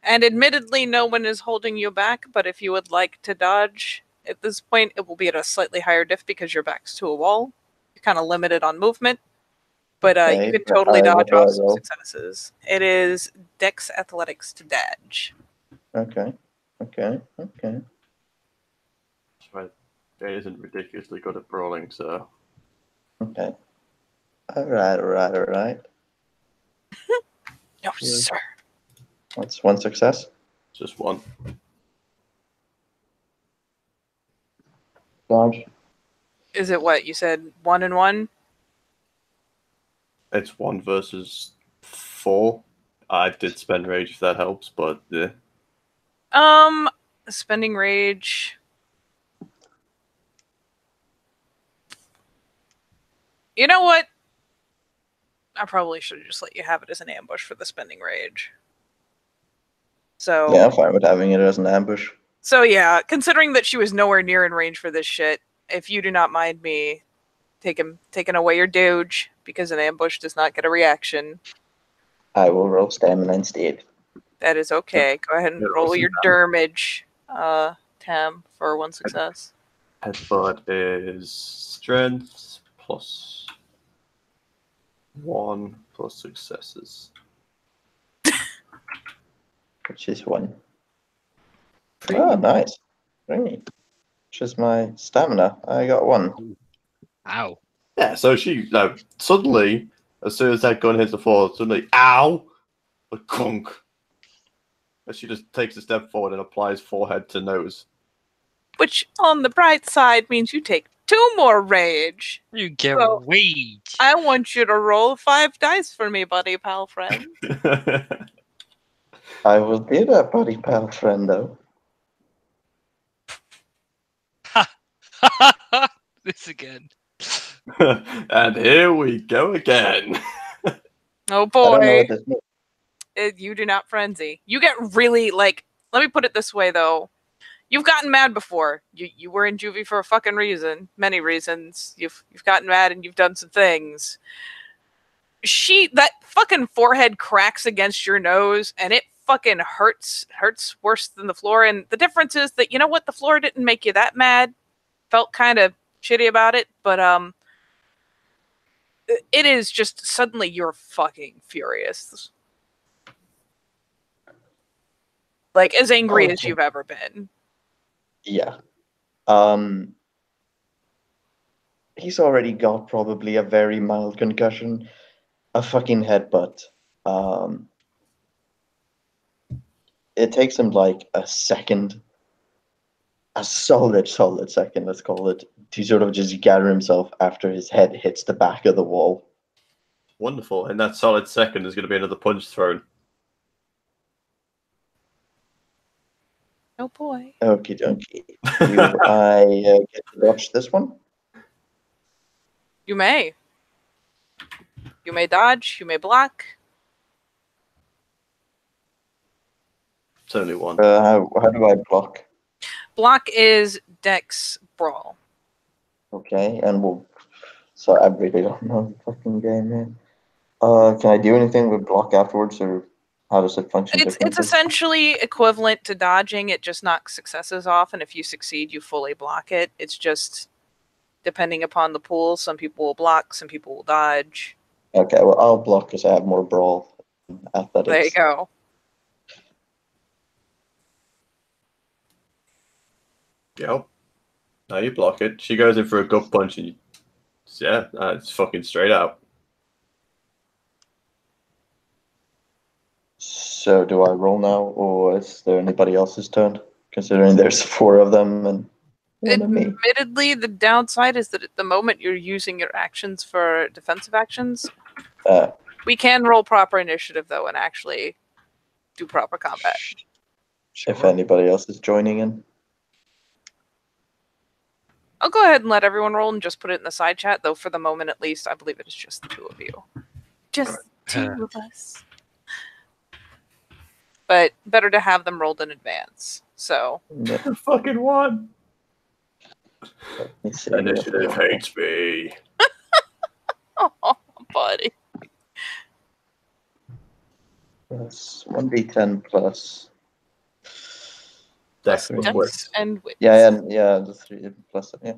And admittedly, no one is holding you back, but if you would like to dodge at this point, it will be at a slightly higher diff because your back's to a wall. You're kind of limited on movement, but Okay, you could but totally what dodge do I off some roll? successes. It is Dex Athletics to dodge. Okay. Right. Jane isn't ridiculously good at brawling, so. Okay. All right. No, sir. That's 1 success. Just one. Dodge. Is it what you said? 1 and 1? It's 1 versus 4. I did spend rage if that helps, but yeah. Spending rage. You know what? I probably should have just let you have it as an ambush for the spending rage. So Yeah, I'm fine with having it as an ambush. So yeah, considering that she was nowhere near in range for this shit, if you do not mind me taking away your doge, because an ambush does not get a reaction. I will roll stamina instead. That is okay. Go ahead and Yeah, roll awesome. your dermage, Tam, for 1 success. Headbutt is strength plus 1 plus successes. Which is 1. Free. Oh, nice. 3. Which is my stamina. I got 1. Ow. Yeah, so she suddenly, as soon as that gun hits the floor, suddenly, ow, a clunk. And she just takes a step forward and applies forehead to nose. Which, on the bright side, means you take 2 more rage. You get So- rage. I want you to roll 5 dice for me, buddy, pal friend. I will do that, buddy pal friendo. This again. And here we go again. Oh I don't know boy. what this means. You do not frenzy. You get really, like, let me put it this way, though. You've gotten mad before. You were in juvie for a fucking reason. Many reasons. You've gotten mad and you've done some things. That fucking forehead cracks against your nose and it fucking hurts worse than the floor. And the difference is that, you know what, the floor didn't make you that mad. Felt kind of shitty about it, but it is just suddenly you're fucking furious. Like as angry as Okay. you've ever been. Yeah. He's already got probably a very mild concussion. A fucking headbutt. It takes him like a second. A solid second, let's call it, to sort of just gather himself after his head hits the back of the wall. Wonderful. In that solid second, there's going to be another punch thrown. Oh boy. Okie dokie. Do I get to watch this one? You may. You may dodge, you may block. It's only 1. How do I block? Block is Dex Brawl. Okay, and we'll. So I really don't know the fucking game here. Can I do anything with block afterwards, or how does it function? It's differently? essentially equivalent to dodging. It just knocks successes off, and if you succeed, you fully block it. It's just depending upon the pool. Some people will block, some people will dodge. Okay, well I'll block because I have more brawl athletics. There you go. Yep. Now you block it. She goes in for a gut punch, and it's fucking straight out. So do I roll now, or is there anybody else's turn? Considering there's 4 of them and 1 of me. Admittedly, the downside is that at the moment you're using your actions for defensive actions. We can roll proper initiative, though, and actually do proper combat. If anybody else is joining in. I'll go ahead and let everyone roll and just put it in the side chat, though for the moment at least, I believe it is just the 2 of you. Just 2 of us. But better to have them rolled in advance. So Fucking 1. Let me see. Initiative hates me. oh, buddy. Plus 1d10 plus. Dex Plus plus wits. And wits. Yeah, the 3 plus, yeah.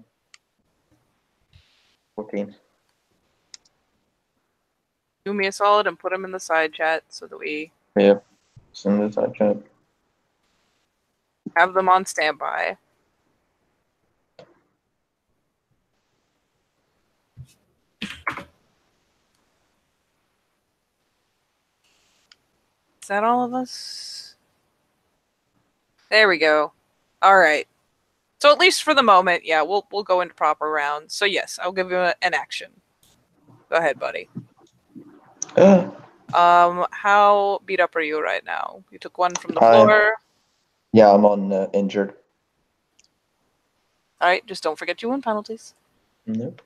14. Do me a solid and put them in the side chat so that we Yeah. Send this out chat. have them on standby. Is that all of us? There we go. All right. So at least for the moment, yeah, we'll go into proper rounds. So yes, I'll give you an action. Go ahead, buddy. How beat up are you right now? You took 1 from the floor. Yeah, I'm on injured. All right, just don't forget your wound penalties. Nope.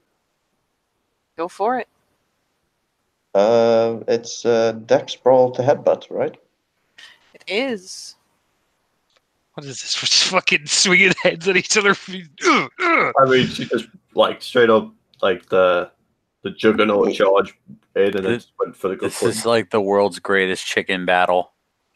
Go for it. It's Dex Brawl to headbutt, right? It is. What is this? We're just fucking swinging heads at each other. I mean, she just like straight up like the juggernaut charge in, and then just went for the good This is like the world's greatest chicken battle.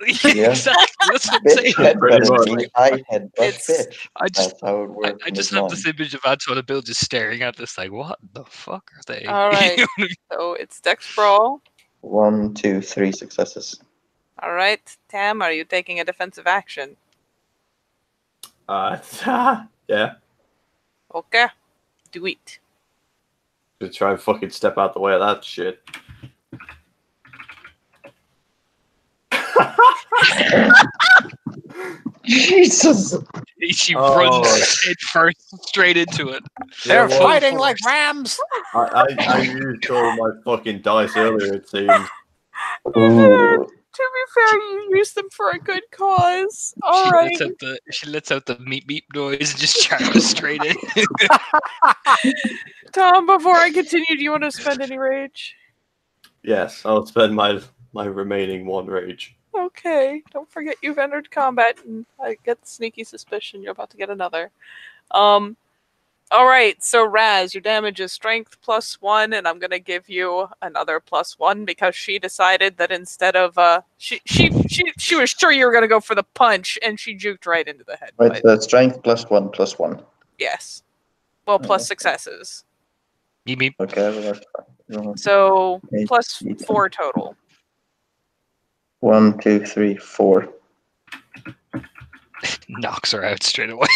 Yeah. Exactly. That's what I'm Bitch saying. Pretty headbutted much. me. I headbutt It's- bitch. I just, That's how it works. I in just his have this mind. image of Anton and Bill just staring at this, like, what the fuck are they? All right. You know what I mean? So it's Dex Brawl. 1, 2, 3 successes. All right. Tam, are you taking a defensive action? Yeah. Okay. Do it. To try and fucking step out the way of that shit. Jesus! She Oh. runs head first straight into it. They're well, fighting force. like rams. I used all my fucking dice earlier, it seems. Ooh. To be fair, you use them for a good cause. All right. She lets out the meep meep noise and just charges straight in. Tom, before I continue, do you want to spend any rage? Yes, I'll spend my remaining 1 rage. Okay. Don't forget you've entered combat, and I get the sneaky suspicion you're about to get another. All right. So Raz, your damage is strength +1, and I'm gonna give you another +1 because she decided that instead of she was sure you were gonna go for the punch, and she juked right into the head. Right, But so that's strength +1/+1. yes. Well, plus Okay. successes. Meep meep. Okay, well, that's fine. So Eight, +4 total. 1, 2, 3, 4. Knocks her out straight away.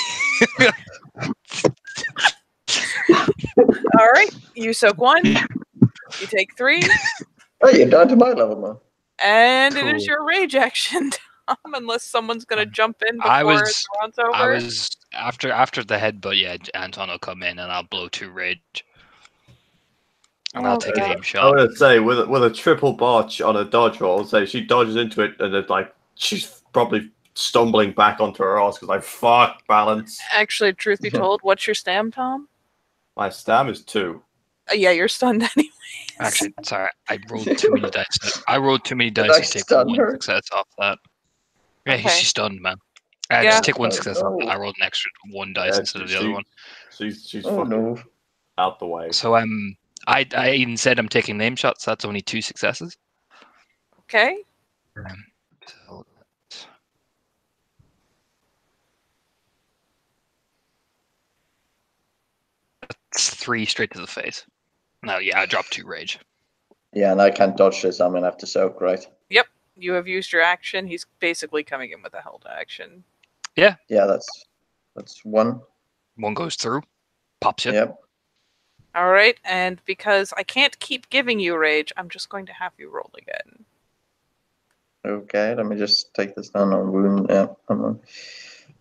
All right. You soak 1. You take 3. Oh, you're down to my level now. And it is Cool. your rage action, Tom, unless someone's gonna jump in before I the was round's over. I was after the headbutt, yeah, Anton will come in and I'll blow 2 rage. And I'll take an Okay. aim I shot. would say with a triple botch on a dodge roll, say she dodges into it and it's like she's probably stumbling back onto her ass because like fuck balance. Actually, truth be told, what's your stam, Tom? My stam is 2. Yeah, you're stunned anyway. Actually, sorry, I rolled too many dice. I rolled too many Did dice I to take stun 1 her? success off that. Yeah, Okay. she's stunned, man. Yeah. Just take 1 Oh, success off that. no. I rolled an extra 1 dice Yeah, instead of the other one. She's Oh, fucking no. out the way. So I even said I'm taking name shots. So that's only 2 successes. Okay. So that's 3 straight to the face. No, yeah, I dropped 2 rage. Yeah, and I can't dodge this. I'm gonna have to soak, right? Yep. You have used your action. He's basically coming in with a held action. Yeah, that's 1. 1 goes through, pops you. Yep. All right. And because I can't keep giving you rage, I'm just going to have you roll again. Okay, let me just take this down on wound. Yeah, and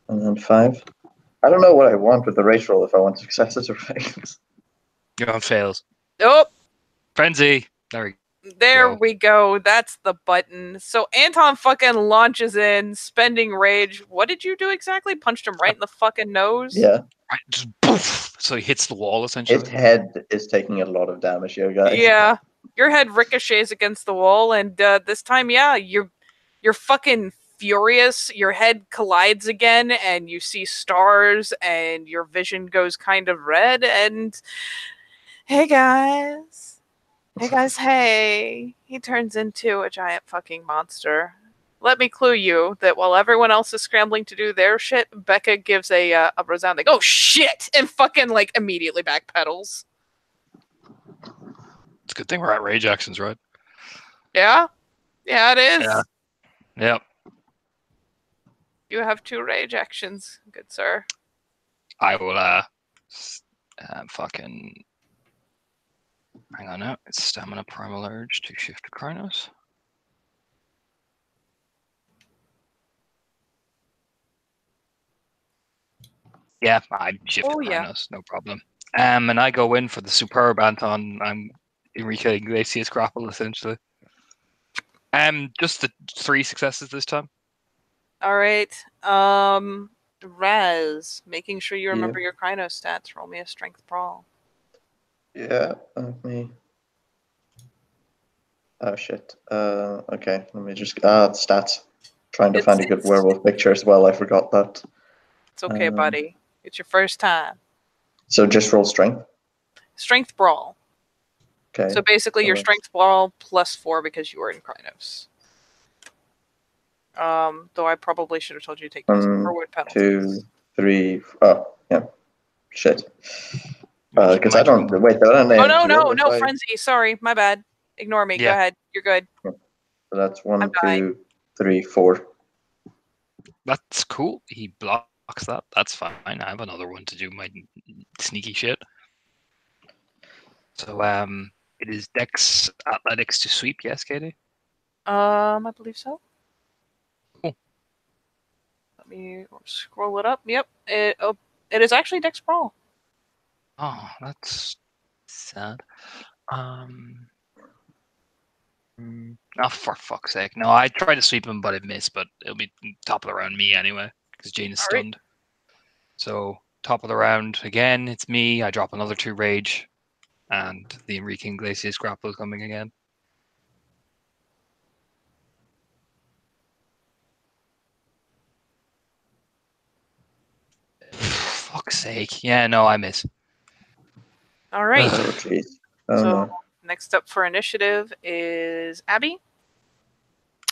then 5. I don't know what I want with the race roll. If I want successes or fails. You're on fails. Oh, Frenzy. There we go. there Go. we go. That's the button. So Anton fucking launches in, spending rage. What did you do exactly? Punched him right in the fucking nose? Yeah, Right, just poof. So he hits the wall essentially. his head is taking a lot of damage here, guys. Yeah. Your head ricochets against the wall, and this time, yeah, you're fucking furious. Your head collides again, and you see stars, and your vision goes kind of red, and hey guys. Hey guys, hey. He turns into a giant fucking monster. Let me clue you that while everyone else is scrambling to do their shit, Becca gives a resounding, oh shit, and fucking like immediately backpedals. It's a good thing we're at rage actions, right? Yeah? Yeah, it is. Yeah. Yep. You have 2 rage actions, good sir. I will fucking hang on now. It's stamina primal urge to shift to Chronos. Yeah, I shift to Oh, yeah. Chronos, no problem. And I go in for the superb Anton. I'm Enrique Iglesias grapple essentially. Just the 3 successes this time. All right. Raz, making sure you remember your Chrono stats. Roll me a strength brawl. Yeah, let me. Oh shit. Okay, let me just. Stats. Trying to find a good werewolf picture as well. I forgot that. It's okay, buddy. It's your first time. So just roll strength. Strength brawl. Okay. So basically, your that's- strength brawl +4 because you were in Chronos. Though I probably should have told you to take those 1, forward penalties. 2, 3. Oh, yeah. Shit. Because I Magical. don't. Wait, I don't Oh know. no, frenzy. Sorry, my bad. Ignore me. Go Yeah. ahead. You're good. So that's 1, I'm dying. 2, 3, 4. That's cool. He blocks that. That's fine. I have another one to do my sneaky shit. So it is Dex Athletics to sweep. Yes, Katie. I believe so. Cool. Let me scroll it up. Yep. It is actually Dex Brawl. Oh, that's sad. Oh, for fuck's sake! No, I tried to sweep him, but it missed. But it'll be top of the round me anyway, because Jane is All right. stunned. So top of the round again. It's me. I drop another 2 rage, and the Enrique Iglesias grapple is coming again. Fuck's sake! Yeah, no, I miss. All right. Oh, jeez. Oh, So no. next up for initiative is Abby.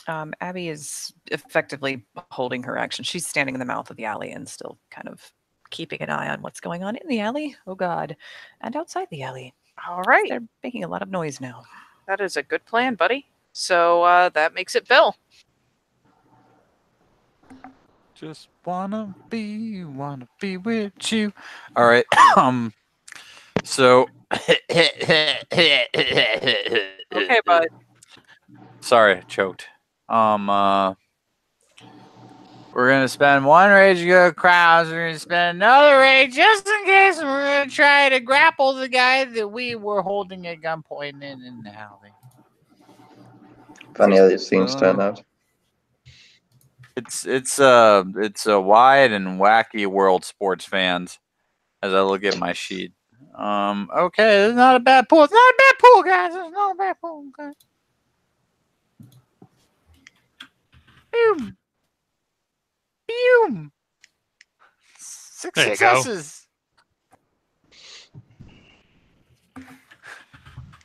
Abby is effectively holding her action. She's standing in the mouth of the alley and still kind of keeping an eye on what's going on in the alley. Oh God, and outside the alley. All right. They're making a lot of noise now. That is a good plan, buddy. So that makes it Bill. Just wanna be with you. All right. So. Okay, bud. Sorry, choked. We're gonna spend 1 rage to go to crowds. We're gonna spend another rage just in case. We're gonna try to grapple the guy that we were holding at gunpoint in the alley. Funny how these things turn out. It's a wide and wacky world, sports fans. As I look at my sheet. Okay, it's not a bad pool. It's not a bad pool, guys. It's not a bad pool, guys. Boom. Boom. 6 There you go. successes.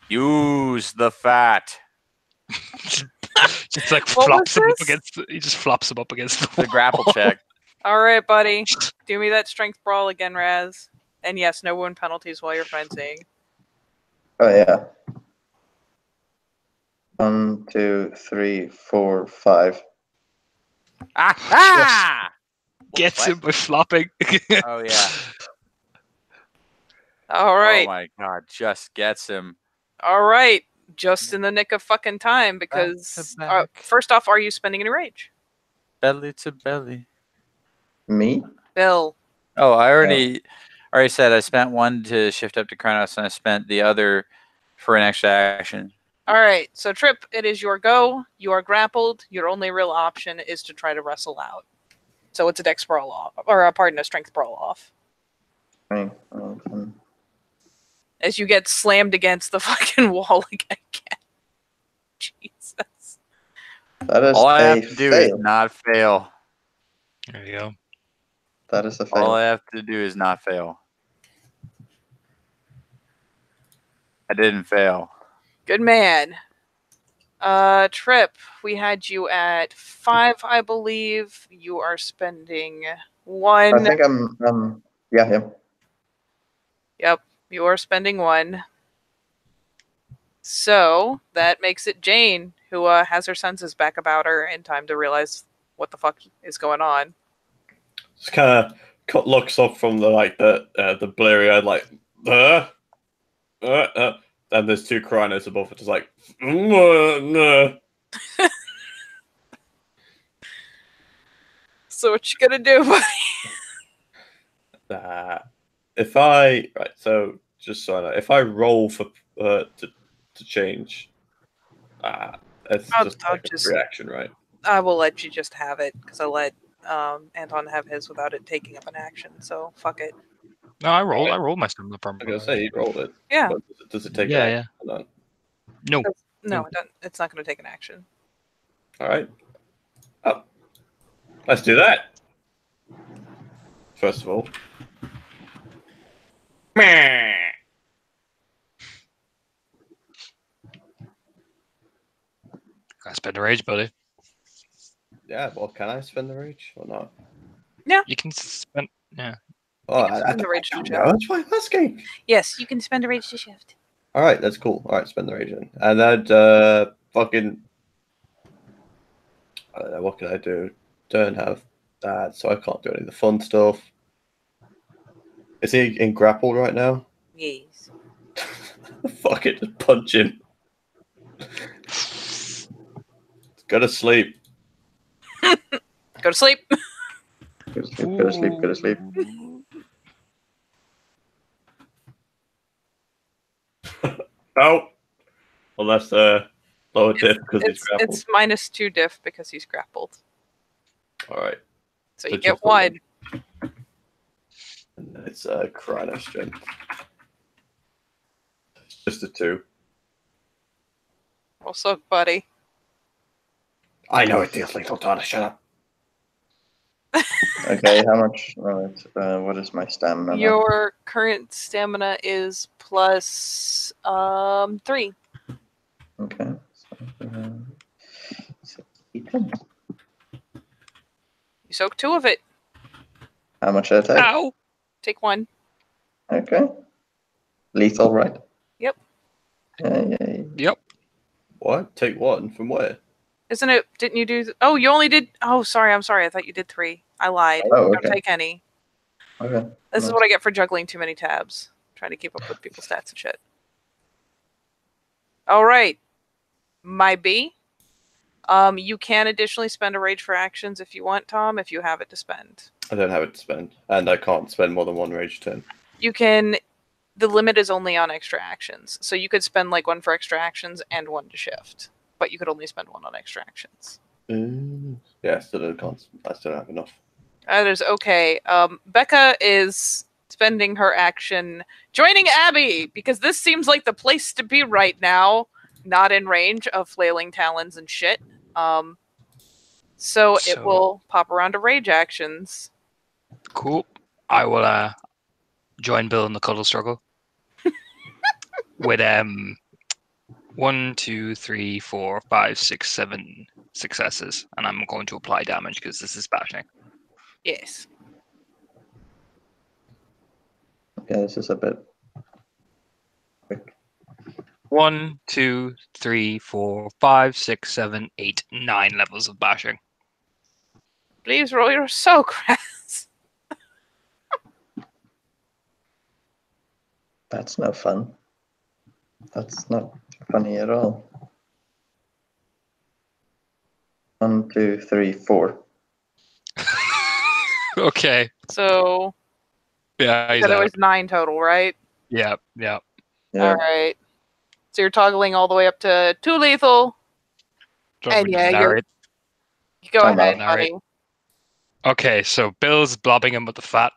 Use the fat. Just like What flops was him up this? against. He just flops him up against the The wall. grapple check. All right, buddy. Do me that strength brawl again, Raz. And yes, no wound penalties while you're fencing. Oh, yeah. 1, 2, 3, 4, 5. Ah! Gets What? him by flopping. Oh, yeah. All right. Oh, my God. Just gets him. All right. Just in the nick of fucking time because back. first off, are you spending any rage? Belly to belly. Me? Bill. Oh, I already said I spent 1 to shift up to Kronos, and I spent the other for an extra action. All right. So Trip, it is your go. You are grappled. Your only real option is to try to wrestle out. So it's a dex brawl off, or a strength brawl off. Right. As you get slammed against the fucking wall again. Jesus. That is All I a have to do is fail. not fail. There you go. That is a All I fail. have to do is not fail. I didn't fail. Good man. Trip, we had you at 5, I believe. You are spending 1. I think I'm yeah. Yep, you are spending 1. So that makes it Jane, who has her senses back about her in time to realize what the fuck is going on. Just kind of looks up from the blurry eyed and there's 2 Krynos above it, just like no. So what you gonna do, buddy? If I just so I know, if I roll for to change, it's I'll just like just- a reaction, right? I will let you just have it because I let Anton have his without it taking up an action. So fuck it. No, I rolled my stamina I'm gonna say he rolled it. Yeah. But does it take? Yeah, an yeah. action or not? No. No, it's not going to take an action. All right. Oh, let's do that. First of all. I spend a rage, buddy. Yeah, well, can I spend the rage or not? You can spend. Yeah. Oh, can spend the rage to don't know. That's why I'm asking. Yes, you can spend a rage to shift. All right, that's cool. All right, spend the rage then. And then fucking. I don't know, what can I do? Don't have that, so I can't do any of the fun stuff. Is he in grapple right now? Yes. Fuck it, just punch him. Go to sleep. Go to sleep. Go to sleep, go to sleep, go to sleep. No. Unless lower diff because he's grappled. It's -2 diff because he's grappled. All right. So So you get just the one. And it's Chrono strength. Just a 2. What's up, buddy? I know it deals lethal, Donna. Shut up. Okay, how much? What is my stamina? now? Your current stamina is plus 3. Okay. So, 10. You soak 2 of it. How much did I take? Ow! Take 1. Okay. Lethal, right? Yep. Yay. Yep. What? Take 1 from where? Isn't it? Didn't you do? Oh, you only did. Oh, sorry. I'm sorry. I thought you did 3. I lied. Oh, Don't okay. take any. Okay. This is Nice. what I get for juggling too many tabs. Trying to keep up with people's stats and shit. All right. My B. You can additionally spend a rage for actions if you want, Tom, if you have it to spend. I don't have it to spend, and I can't spend more than 1 rage turn. You can. The limit is only on extra actions, so you could spend like 1 for extra actions and 1 to shift, but you could only spend 1 on extra actions. Yeah, I still don't have enough. That is okay. Becca is spending her action joining Abby because this seems like the place to be right now, not in range of flailing talons and shit. So it will pop around to rage actions. Cool. I will join Bill in the cuddle struggle. With 1, 2, 3, 4, 5, 6, 7 successes, and I'm going to apply damage because this is bashing. Yes. Okay, this is a bit quick. 1, 2, 3, 4, 5, 6, 7, 8, 9 levels of bashing. Please roll your so crass. That's no fun. That's not funny at all. 1, 2, 3, 4. Okay. So Yeah, he's that out. was 9 total, right? Yeah. Yeah. All right. So you're toggling all the way up to 2 lethal. And yeah, you go Time ahead, out. buddy. Okay, so Bill's blobbing him with the fat,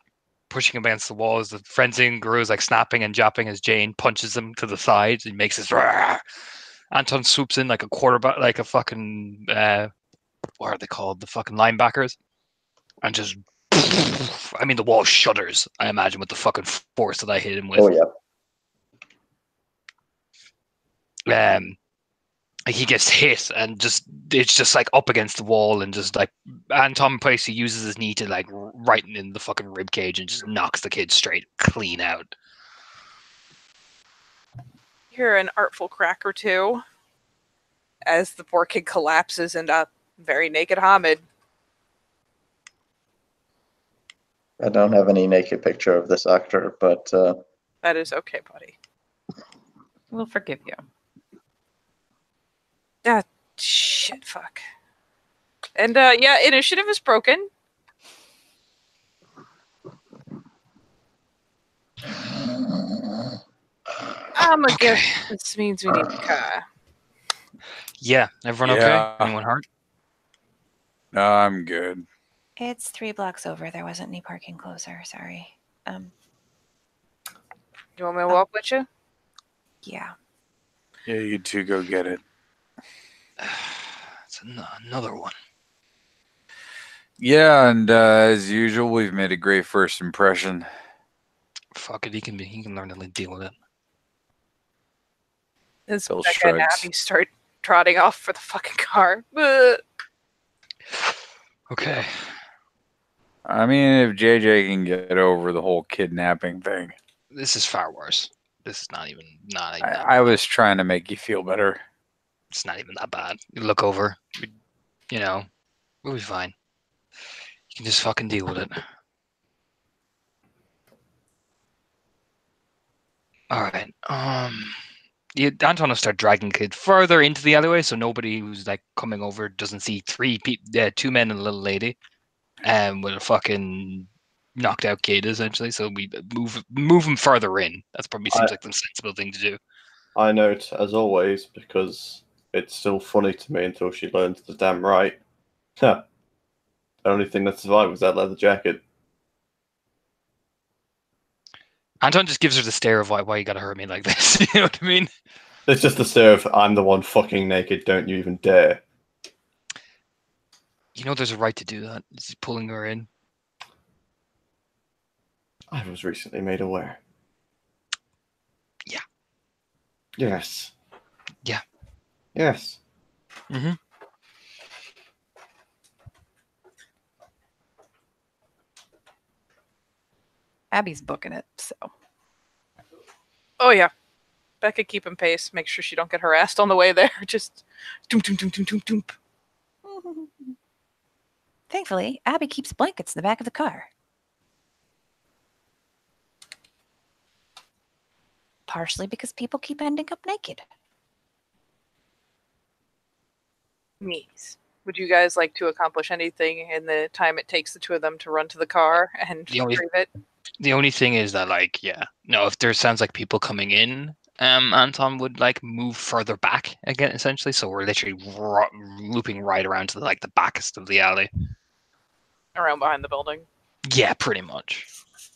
pushing him against the walls. The frenzied Guru is like snapping and japping as Jane punches him to the side and makes this. Rah! Anton swoops in like a quarterback, like a fucking what are they called? The fucking linebackers, and just. I mean, the wall shudders. I imagine with the fucking force that I hit him with. Oh yeah. He gets hit and just it's just like up against the wall and just like Anton Pacey uses his knee to like right in the fucking rib cage and just knocks the kid straight clean out. You hear an artful crack or two as the poor kid collapses into a very naked Hamid. I don't have any naked picture of this actor, but That is okay, buddy. We'll forgive you. Ah, shit, fuck. And yeah, initiative is broken. I'm gonna guess this means we need a car. Yeah, everyone Yeah. okay? Anyone hurt? No, I'm good. It's 3 blocks over. There wasn't any parking closer. Sorry. You want me to walk with you? Yeah. Yeah, you two go get it. It's another one. Yeah, and as usual, we've made a great first impression. Fuck it, he can learn to deal with it. As Bill Becca and shrugs. Abby start trotting off for the fucking car. Ugh. Okay. I mean, if JJ can get over the whole kidnapping thing, This is far worse. This is not even that I was trying to make you feel better. It's not even that bad. You look over, you know, we'll be fine. You can just fucking deal with it. All right. Anton will start dragging the kid further into the alleyway, so nobody who's like coming over doesn't see two men and a little lady, with a fucking knocked out kid essentially. So we move him further in. That's probably seems like the sensible thing to do. I note, as always, because it's still funny to me until she learns the damn right. The only thing that survived was that leather jacket. Anton just gives her the stare of why you gotta hurt me like this. You know what I mean? It's just the stare of, I'm the one fucking naked, don't you even dare. You know there's a right to do that. He's pulling her in. I was recently made aware. Yeah. Yes. Yeah. Yes. Mm-hmm. Abby's booking it, so. Oh yeah, Becca keeping pace. Make sure she don't get harassed on the way there. Just doom doom doom doom doom doom. Thankfully, Abby keeps blankets in the back of the car. Partially because people keep ending up naked. Neat. Would you guys like to accomplish anything in the time it takes the two of them to run to the car and retrieve it? The only thing is that, like, if there sounds like people coming in, Anton would like move further back again, essentially. So we're literally looping right around to the backest of the alley. Around behind the building. Yeah, pretty much.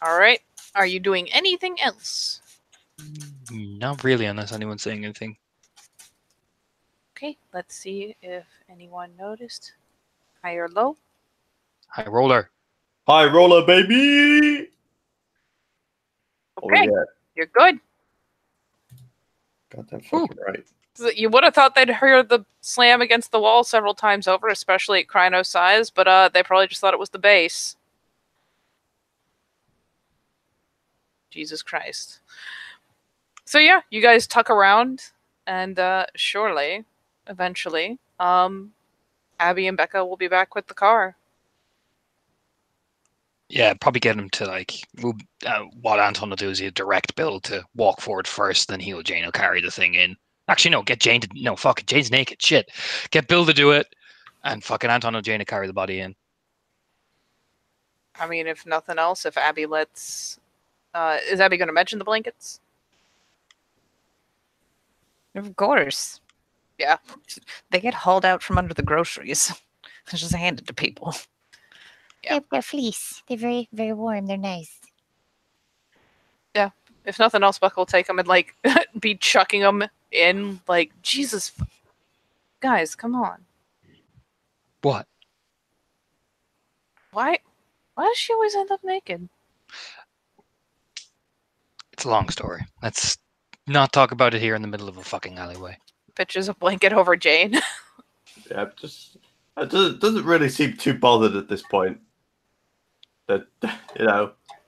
All right. Are you doing anything else? Not really, unless anyone's saying anything. Okay, let's see if anyone noticed. High or low? High roller. High roller, baby! Okay, you're good. Goddamn fucking right. You would have thought they'd heard the slam against the wall several times over, especially at Kryno's size, but they probably just thought it was the base. Jesus Christ. So yeah, you guys tuck around, and surely, eventually, Abby and Becca will be back with the car. Yeah, probably get him to what Anton will do is he'll direct Bill to walk forward first, then Jane will carry the thing in. Actually, no, get Jane to fuck it. Jane's naked. Shit. Get Bill to do it, and fucking Anton and Jane to carry the body in. I mean, if nothing else, if Abby lets is Abby gonna mention the blankets? Of course. Yeah. They get hauled out from under the groceries. Just handed to people. Yeah. They're fleece. They're very, very warm. They're nice. Yeah. If nothing else, Buck will take them and be chucking them in. Jesus, guys, come on. What? Why does she always end up naked? It's a long story. Let's not talk about it here in the middle of a fucking alleyway. Pitches a blanket over Jane. Yeah, just it doesn't really seem too bothered at this point. That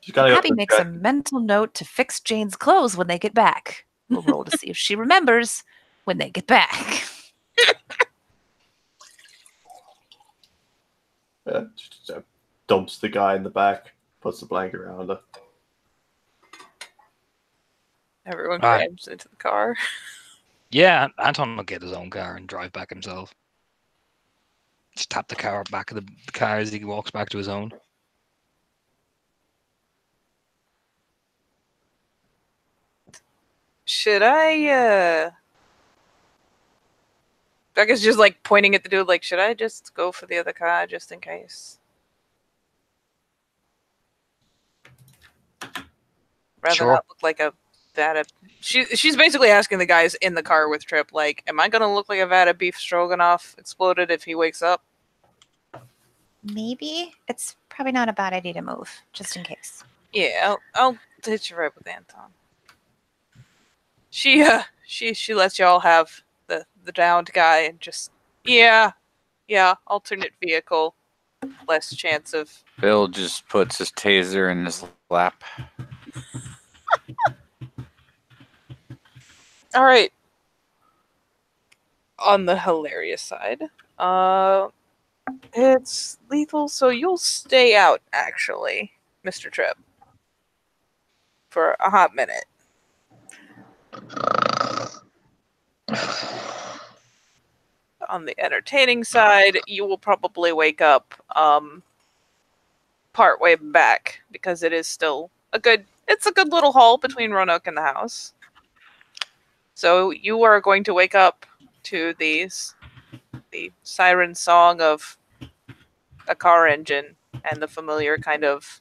she's got Abby makes a mental note to fix Jane's clothes when they get back. We'll roll to see if she remembers when they get back. Just, dumps the guy in the back, puts the blanket around her. Everyone grabs into the car. Yeah, Anton will get his own car and drive back himself. Just tap the car back of the car as he walks back to his own. Should I Becca's just pointing at the dude should I just go for the other car just in case? Rather not look like a vat of... She's basically asking the guys in the car with Tripp, am I gonna look like a vat of beef stroganoff exploded if he wakes up? Maybe. It's probably not a bad idea to move, just in case. Yeah, I'll hit you right with Anton. She lets y'all have the downed guy and just alternate vehicle. less chance of. Bill just puts his taser in his lap. All right. On the hilarious side, it's lethal, so you'll stay out, actually, Mr. Tripp, for a hot minute. On the entertaining side, you will probably wake up part way back, because it is still a good little haul between Roanoke and the house. So you are going to wake up to the siren song of a car engine and the familiar kind of,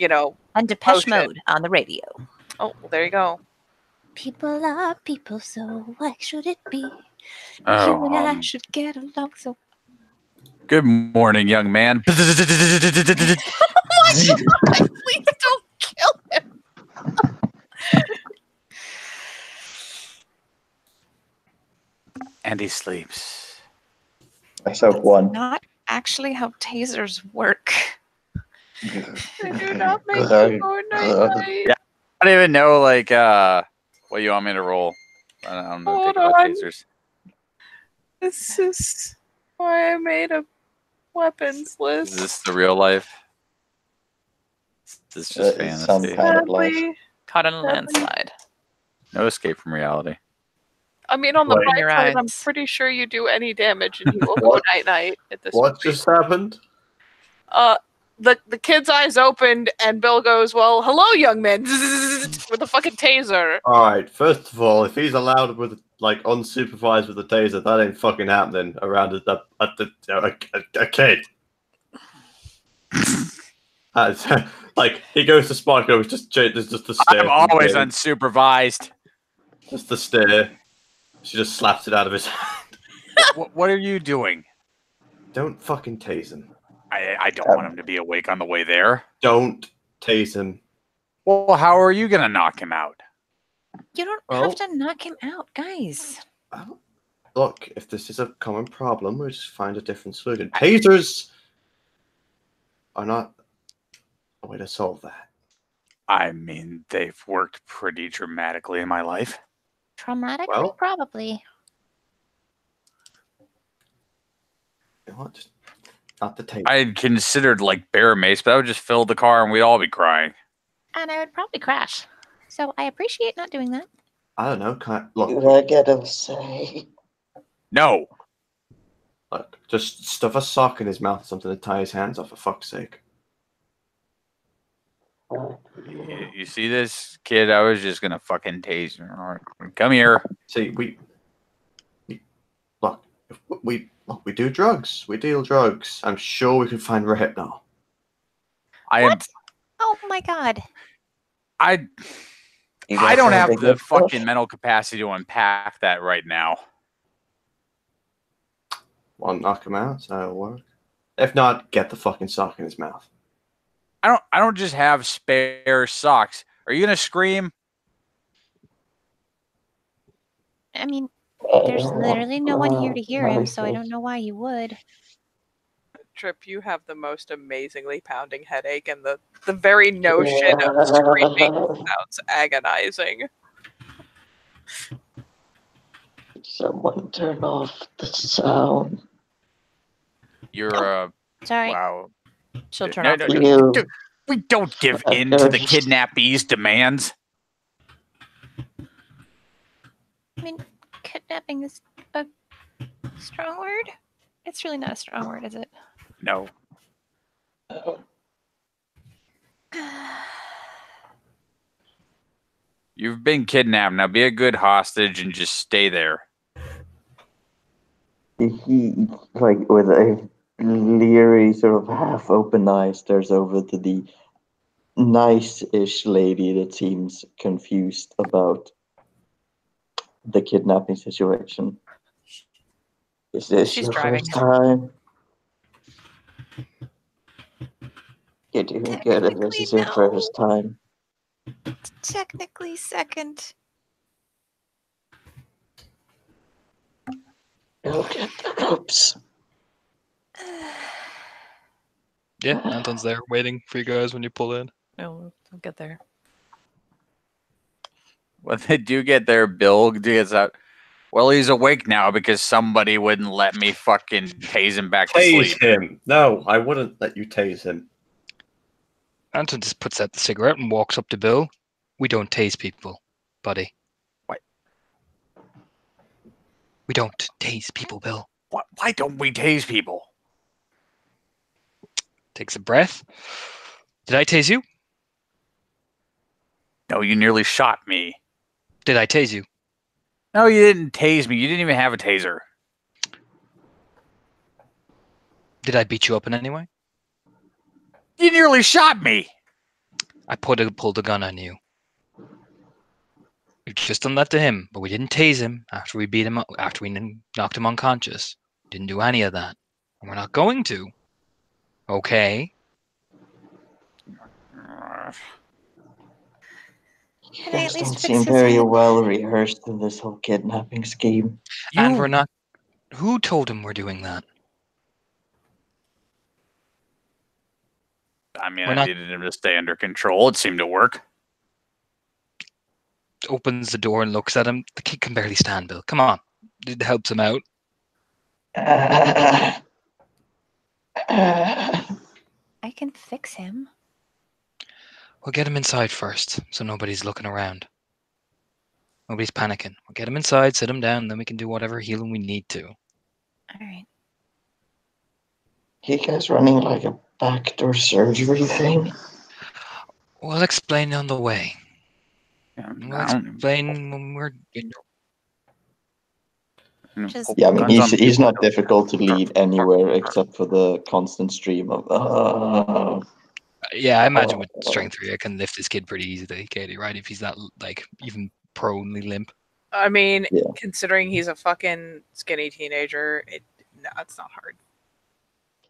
And Depeche motion. Mode on the radio. Oh, well, there you go. People are people, so why should it be? Oh, You and I should get along so. good morning, young man. Please don't kill him. And he sleeps. I hope one. Not actually how tasers work. They do not make Sorry. you go night-night. Yeah. I don't even know what you want me to roll. I don't know Hold about on. tasers. This is why I made a weapons Is list. this the real life? Is this just It's some fantasy? kind of life. Sadly, Caught in a landslide. No escape from reality. I mean, on the Wait. bright Your side, I'm eyes. pretty sure you do any damage and you will go What? night-night at this What point. just happened? The kid's eyes opened and Bill goes, "Well, hello, young man," with a fucking taser. All right. First of all, if he's allowed with unsupervised with a taser, that ain't fucking happening around a kid. He goes to Sparko, there's just the stare. I'm always unsupervised. Just the stare. She just slaps it out of his hand. What are you doing? Don't fucking tase him. I don't want him to be awake on the way there. Don't tase him. Well, how are you going to knock him out? You don't Well- have to knock him out, guys. Look, if this is a common problem, we'll just find a different solution. Tasers are not a way to solve that. I mean, they've worked pretty dramatically in my life. Traumatically, Well- probably. You know what? Just not the taser. I had considered bear mace, but I would just fill the car and we'd all be crying. And I would probably crash. So I appreciate not doing that. I don't know. Look, Did I get a say? No. just stuff a sock in his mouth, something to tie his hands off, for fuck's sake. You see this, kid? I was just going to fucking tase you. All right, come here. See, we do drugs. We deal drugs. I'm sure we can find Rohypnol. What? Oh my god. I You don't got have something the good for us? fucking mental capacity to unpack that right now. Want to knock him out? So that'll work. If not, get the fucking sock in his mouth. I don't just have spare socks. Are you gonna scream? I mean, there's literally no one here to hear him, so I don't know why you would. Trip, you have the most amazingly pounding headache, and the very notion of screaming sounds agonizing. Someone turn off the sound. You're Sorry. wow. She'll turn No, off no, the no. You. We don't give in to the kidnappees' demands. I mean, kidnapping is a strong word. It's really not a strong word, is it? No. You've been kidnapped. Now be a good hostage and just stay there. He, with a leery, sort of half-open eye, stares over to the nice-ish lady that seems confused about the kidnapping situation. Is this She's your driving. first time? You're doing good if this is your Technically, first time. Technically second. Go get the cops. Yeah, Anton's there waiting for you guys when you pull in. No, I'll get there. When they do get there, Bill gets out. Well, he's awake now because somebody wouldn't let me fucking tase him back to sleep. Tase him. No, I wouldn't let you tase him. Anton just puts out the cigarette and walks up to Bill. We don't tase people, buddy. What? We don't tase people, Bill. Why don't we tase people? Takes a breath. Did I tase you? No, you nearly shot me. Did I tase you? No, you didn't tase me. You didn't even have a taser. Did I beat you up in any way? You nearly shot me. I pulled a gun on you. We've just done that to him, but we didn't tase him after we beat him up, after we knocked him unconscious. Didn't do any of that. And we're not going to. Okay? You guys don't seem very well rehearsed in this whole kidnapping scheme. And we're not. Who told him we're doing that? I mean, We're I not- needed him to stay under control. It seemed to work. Opens the door and looks at him. The kid can barely stand, Bill. Come on. It helps him out. I can fix him. We'll get him inside first, so nobody's looking around. Nobody's panicking. We'll get him inside, sit him down, and then we can do whatever healing we need to. All right. You guys running like a backdoor surgery thing? We'll explain on the way. Yeah, We'll explain when we're. Just- Yeah, I mean, Guns on he's people. not difficult to lead anywhere except for the constant stream of. Yeah, I imagine with strength 3, I can lift this kid pretty easily, Katie, right? If he's not, like, even pronely limp. I mean, Yeah. considering he's a fucking skinny teenager, it's not hard.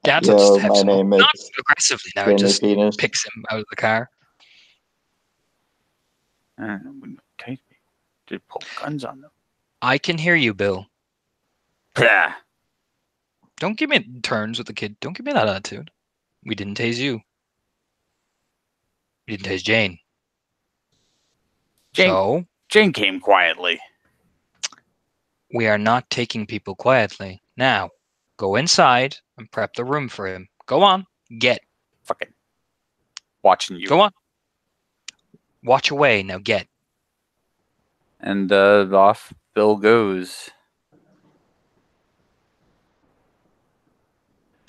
Anton Yo, just helps my him. name Not is aggressively now, Skinny just Penis. picks him out of the car. Okay. Just pull guns on them. I can hear you, Bill. Yeah. Don't give me turns with the kid. Don't give me that attitude. We didn't tase you. We didn't tase Jane. Jane- So, Jane came quietly. we are not taking people quietly. Now, go inside and prep the room for him. Go on. Get. Fucking watching you. Go on. Watch away. Now get. And off Bill goes.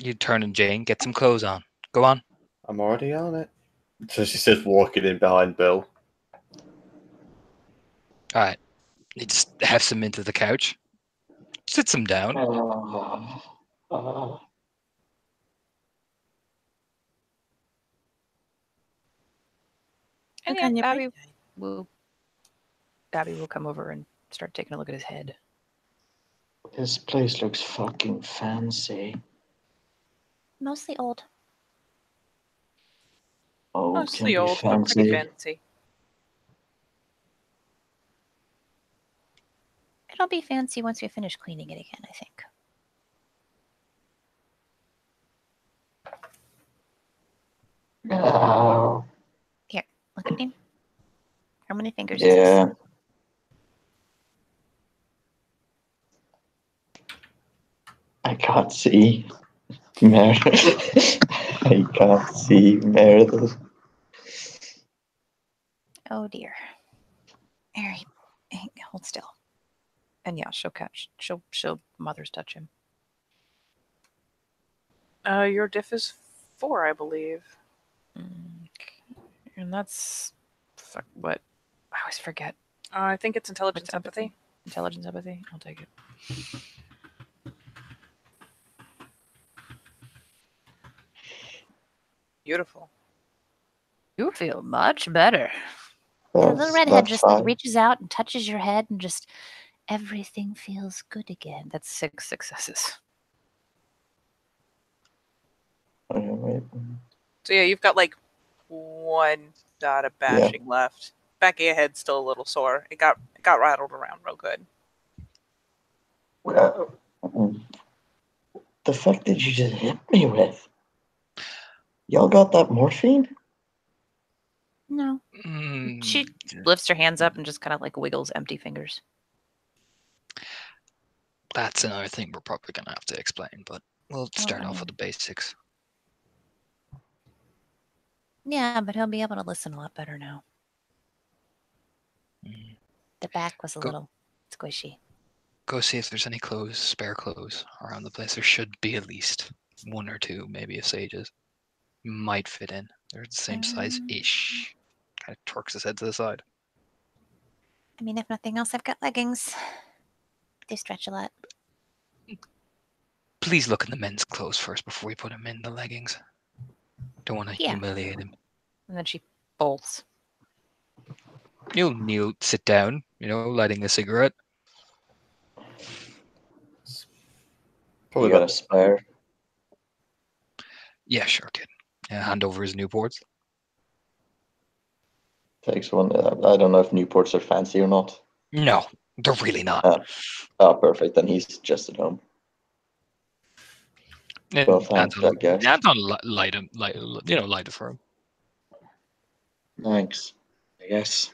You turn and Jane, get some clothes on. Go on. I'm already on it. So she says, walking in behind Bill. All right. He just hefts him into the couch. Sits him down. And Okay, yeah, Abby will come over and start taking a look at his head. This place looks fucking fancy. Mostly old. Oh, mostly can be old, but pretty fancy. fancy. It'll be fancy once we finish cleaning it again, I think. Oh, Here, look at me. How many fingers is yeah. this? I can't see Meredith. I can't see Meredith. Oh dear. All right. Hey, hold still. And yeah, she'll mother's touch him. Your diff is 4, I believe. And that's what I always forget. I think it's intelligence What's empathy. Intelligence empathy. I'll take it. Beautiful. You feel much better. The little redhead That's just like fine. reaches out and touches your head and just everything feels good again. That's 6 successes. Okay, wait. So yeah, you've got like 1 dot of bashing left. Back of your head's still a little sore. It got rattled around real good. Well, the fuck did you just hit me with? Y'all got that morphine? No. Mm, She lifts her hands up and just kind of like wiggles empty fingers. that's another thing we're probably gonna have to explain, but we'll start I off with mean- the basics. Yeah, but he'll be able to listen a lot better now. Mm. The back was a Go- little squishy. Go see if there's any clothes, spare clothes around the place. There should be at least one or two, maybe a Sage's. Might fit in. They're the same size-ish. Kind of twerks his head to the side. I mean, if nothing else, I've got leggings. They stretch a lot. Please look in the men's clothes first before we put him in the leggings. Don't want to Yeah. humiliate him. And then she bolts. You'll kneel, sit down, lighting a cigarette. Probably You got a about spare? Yeah, sure, kid. Hand over his Newports. Takes one. I don't know if Newports are fancy or not. No, they're really not. Oh, perfect. Then he's just at home. And Well, thanks, I guess. Anton light it for him. Thanks, I guess.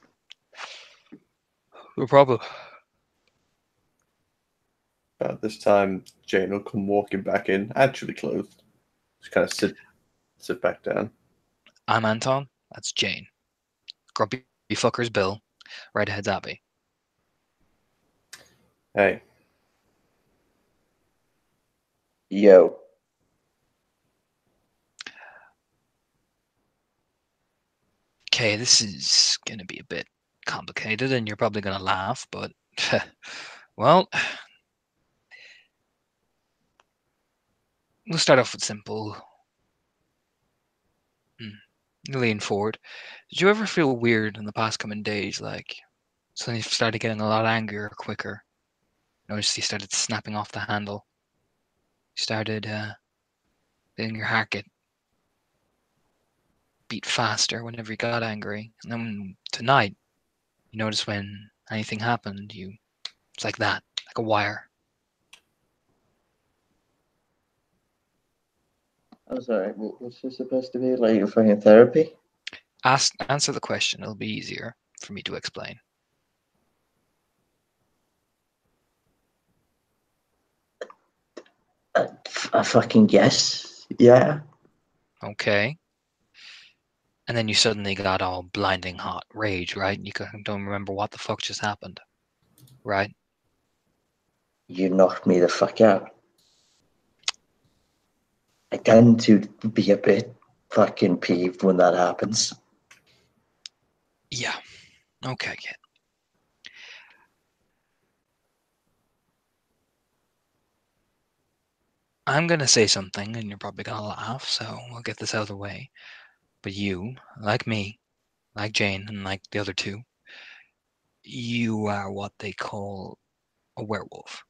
No problem. About this time, Jane will come walking back in, actually clothed. Just kind of sit back down. I'm Anton. That's Jane. Grumpy fucker's Bill. Right ahead's Abby. Hey, Yo. Okay, this is gonna be a bit complicated, and you're probably gonna laugh, but well, we'll start off with simple. Lean forward. Did you ever feel weird in the past coming days, like suddenly you started getting a lot angrier quicker? Noticed you started snapping off the handle. You started letting your heart get beat faster whenever you got angry. And then tonight, you notice when anything happened, it's like that, like a wire. I'm sorry. What's this supposed to be? Like fucking therapy? Answer the question. It'll be easier for me to explain. A fucking yes. Yeah. Okay. And then you suddenly got all blinding hot rage, right? You don't remember what the fuck just happened, right? You knocked me the fuck out. I tend to be a bit fucking peeved when that happens. Yeah. Okay, kid. I'm gonna say something, and you're probably gonna laugh, so we'll get this out of the way. But you, like me, like Jane, and like the other two, you are what they call a werewolf.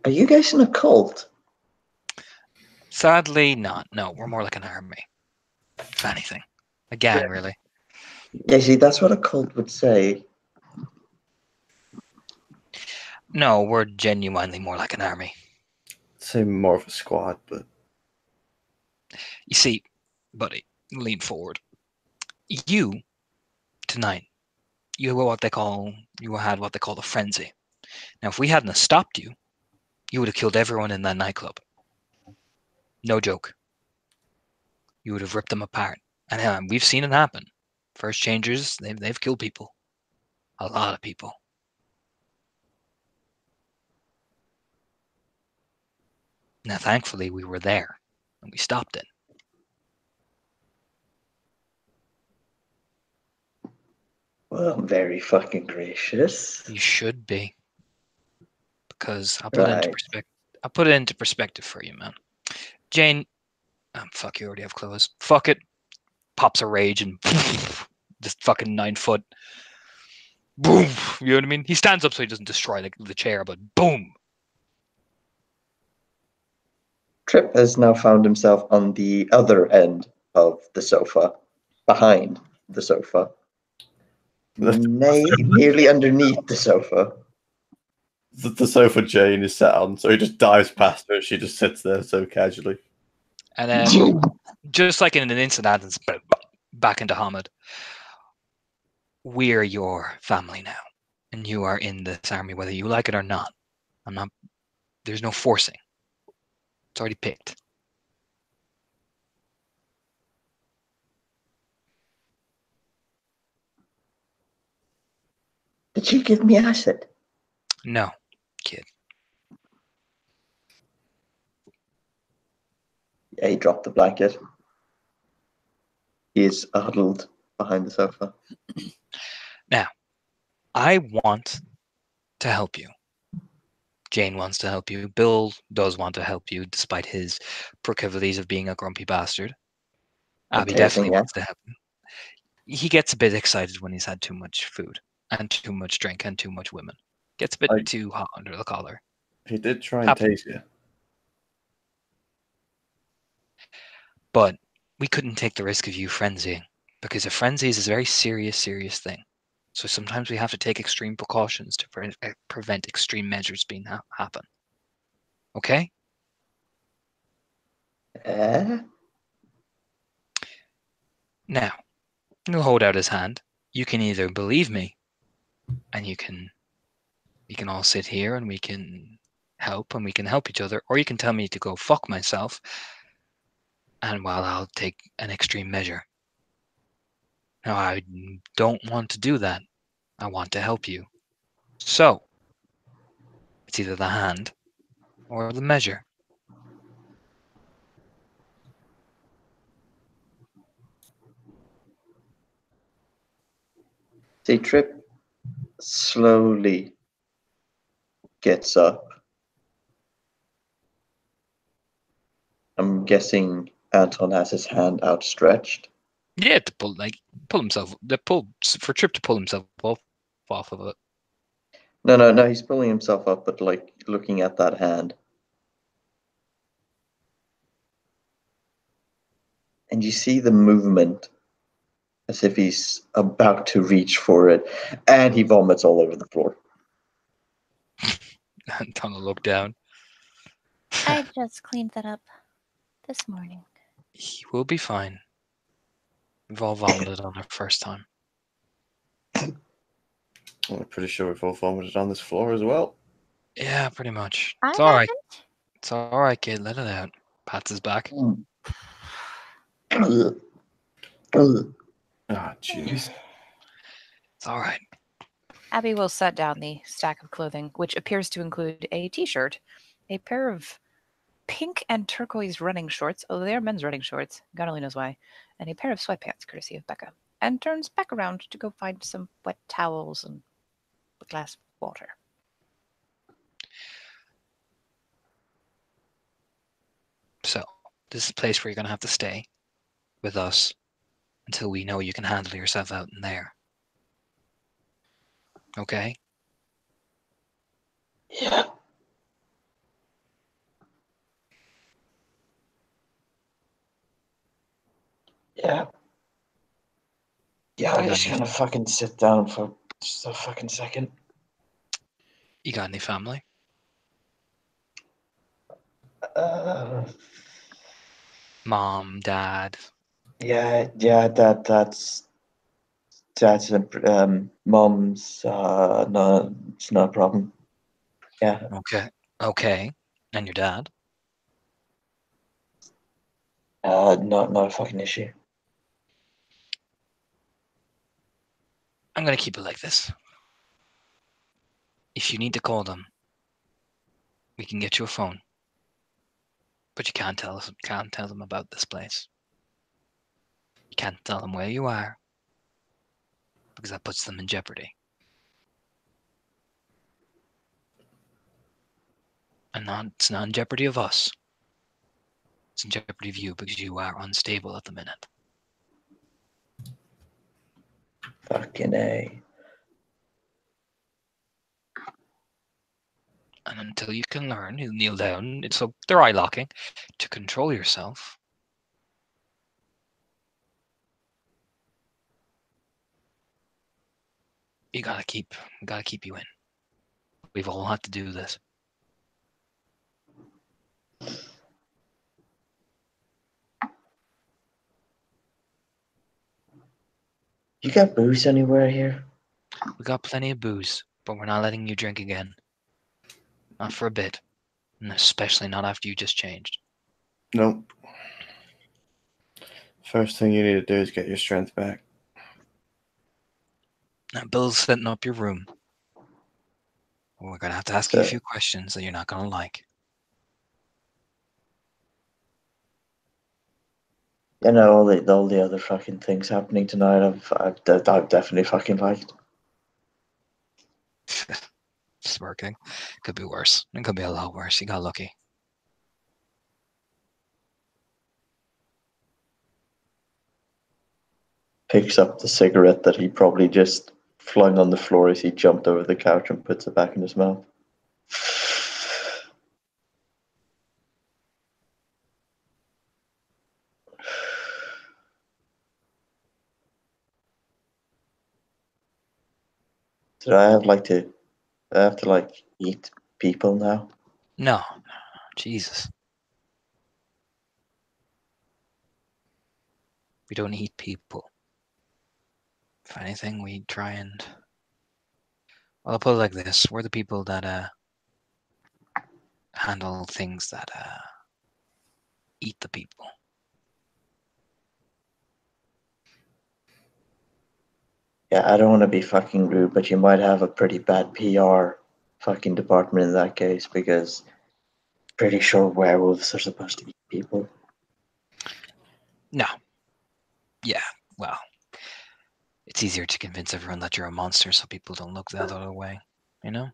Are you guys in a cult? Sadly, not. No, we're more like an army. If anything. A gang, really. Yeah, see, that's what a cult would say. No, we're genuinely more like an army. say more of a squad, but You see, buddy, lean forward. You, tonight, you had what they call the frenzy. Now, if we hadn't have stopped you, you would have killed everyone in that nightclub. No joke. You would have ripped them apart. And we've seen it happen. First changers, they've killed people. A lot of people. Now, thankfully, we were there, and we stopped it. Well, very fucking gracious. You should be. Because I'll Right. put it into perspective for you, man. Jane, fuck, you already have clothes. Fuck it. Pops a rage and just fucking 9 foot. Boom. You know what I mean? He stands up so he doesn't destroy the chair, but boom. Tripp has now found himself on the other end of the sofa, behind the sofa, nearly underneath the sofa. The sofa Jane is sat on, so he just dives past her. She just sits there so casually. And then, just like in an instant, Adam's back into Hamid. We're your family now, and you are in this army, whether you like it or not. I'm not. There's no forcing. It's already picked. Did you give me acid? No, kid. Yeah, he dropped the blanket. He is huddled behind the sofa. Now, I want to help you. Jane wants to help you. Bill does want to help you, despite his proclivities of being a grumpy bastard. Abby definitely wants to help him. He gets a bit excited when he's had too much food and too much drink and too much women. Gets a bit too hot under the collar. He did try and tase you. But we couldn't take the risk of you frenzying, because a frenzy is a very serious, serious thing. So sometimes we have to take extreme precautions to prevent extreme measures being happen. Okay? Now, he'll hold out his hand. You can either believe me, and we can all sit here and we can help each other, or you can tell me to go fuck myself, and I'll take an extreme measure. Now, I don't want to do that. I want to help you. So, it's either the hand or the measure. See, Tripp slowly gets up. I'm guessing Anton has his hand outstretched. Yeah, to pull himself. For Tripp to pull himself off of it. No, he's pulling himself up, but like looking at that hand. And you see the movement as if he's about to reach for it, and he vomits all over the floor. Anton will look down. I just cleaned that up this morning. He will be fine. We've all vomited on our first time. I'm pretty sure we've all vomited on this floor as well. Yeah, pretty much. I It's all right. haven't. It's all right, kid. Let it out. Pats his back. Ah, jeez. It's all right. Abby will set down the stack of clothing, which appears to include a t-shirt, a pair of pink and turquoise running shorts, although they are men's running shorts, God only knows why, and a pair of sweatpants, courtesy of Becca, and turns back around to go find some wet towels and a glass of water. So, this is a place where you're going to have to stay with us until we know you can handle yourself out in there. Okay? Yeah. Yeah. Yeah, I'm just gonna fucking sit down for just a fucking second. You got any family? Mom, dad? Yeah, that's mom's. No, it's not a problem. Yeah. Okay. And your dad? Not a fucking issue. I'm going to keep it like this. If you need to call them, we can get you a phone. But you can't tell them about this place. You can't tell them where you are, because that puts them in jeopardy. And it's not in jeopardy of us. It's in jeopardy of you, because you are unstable at the minute. Fucking A. And until you can learn, you kneel down, so they're eye locking, to control yourself, You gotta keep you in. We've all had to do this. You got booze anywhere here? We got plenty of booze, but we're not letting you drink again. Not for a bit. And especially not after you just changed. Nope. First thing you need to do is get your strength back. Now, Bill's setting up your room. We're gonna have to ask you a few questions that you're not gonna like. You know, all the other fucking things happening tonight, I've definitely fucking liked. Smirking. Could be worse. It could be a lot worse. You got lucky. Picks up the cigarette that he probably just flung on the floor as he jumped over the couch and puts it back in his mouth. Do I have to like eat people now? No. Jesus. We don't eat people. If anything, we try and... Well, I'll put it like this. We're the people that handle things that eat the people. Yeah, I don't want to be fucking rude, but you might have a pretty bad PR fucking department in that case, because pretty sure werewolves are supposed to eat people. No. Yeah, well, it's easier to convince everyone that you're a monster so people don't look the other way, you know?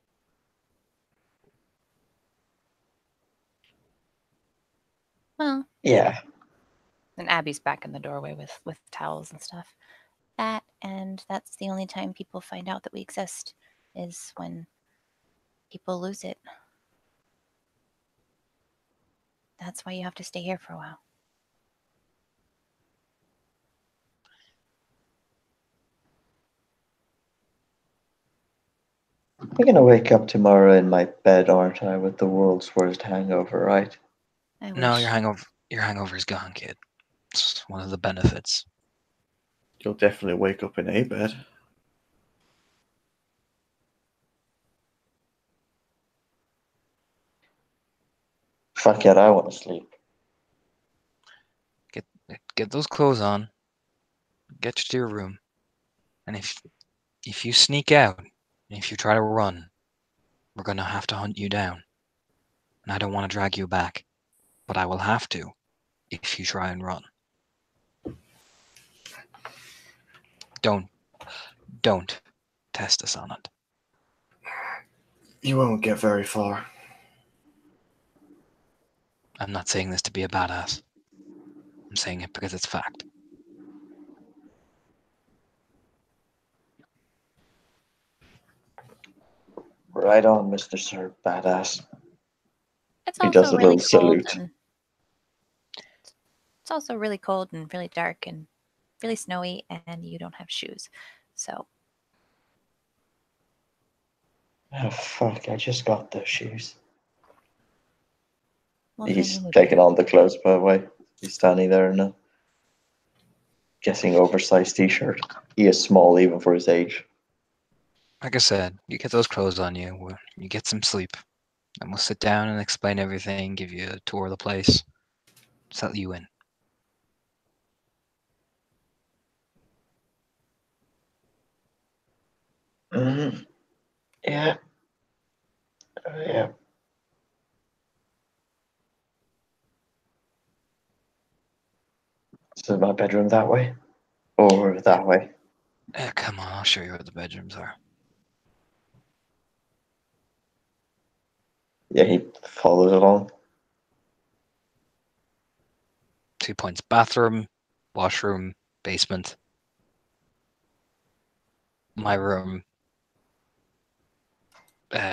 Well, Yeah. And Abby's back in the doorway with towels and stuff. and that's the only time people find out that we exist is when people lose it. That's why you have to stay here for a while. I'm gonna wake up tomorrow in my bed, aren't I, with the world's worst hangover, right? I No, wish. your hangover's gone, kid. It's one of the benefits. You'll definitely wake up in a bed. Fuck it, I want to sleep. Get those clothes on. Get you to your room. And if you sneak out, and if you try to run, we're gonna have to hunt you down. And I don't want to drag you back, but I will have to if you try and run. Don't test us on it. You won't get very far. I'm not saying this to be a badass. I'm saying it because it's fact. Right on, Mr. Sir Badass. It's He also does a really little cold salute. and it's also really cold and really dark and really snowy, and you don't have shoes. So Oh, fuck, I just got those shoes. well, then He's you move taking here. on the clothes, by the way. He's standing there in a guessing oversized t-shirt. He is small even for his age. Like I said, you get those clothes on you, you get some sleep, and we'll sit down and explain everything, give you a tour of the place, settle you in. Mm-hmm. Yeah. Yeah. So my bedroom that way? Or that way? Come on, I'll show you where the bedrooms are. Yeah, he follows along. 2 points: bathroom, washroom, basement, my room.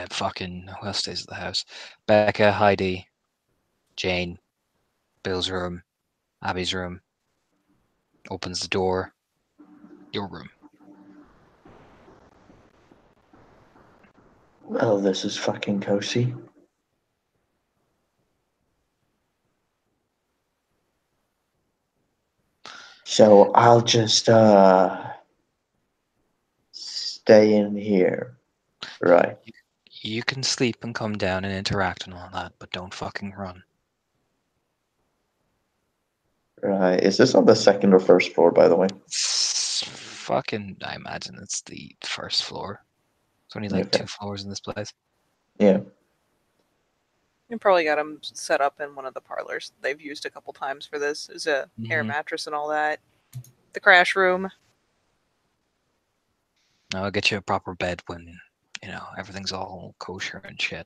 Fucking who else stays at the house? Becca, Heidi, Jane, Bill's room, Abby's room. Opens the door. Your room. Well, this is fucking cozy. So I'll just stay in here, right? You can sleep and come down and interact and all that, but don't fucking run. Right. Is this on the second or first floor, by the way? Fucking, I imagine it's the first floor. There's only like Okay. 2 floors in this place. Yeah. You probably got them set up in one of the parlors they've used a couple times for this. Is a air Mhm. mattress and all that. The crash room. I'll get you a proper bed when, everything's all kosher and shit.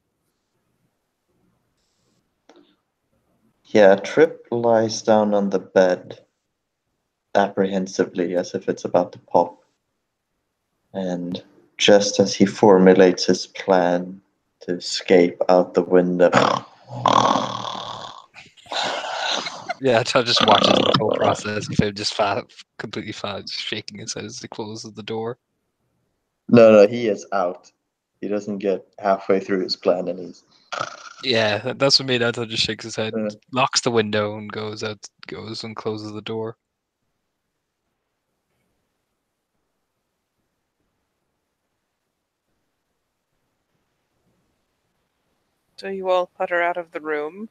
Yeah, Trip lies down on the bed apprehensively as if it's about to pop. And just as he formulates his plan to escape out the window. Yeah, I just watches the whole process of him just completely shaking his head as he closes the door. No, he is out. He doesn't get halfway through his plan and he's. Yeah, that's what made Anton just shakes his head, Uh. locks the window, and goes and closes the door. So you all putter out of the room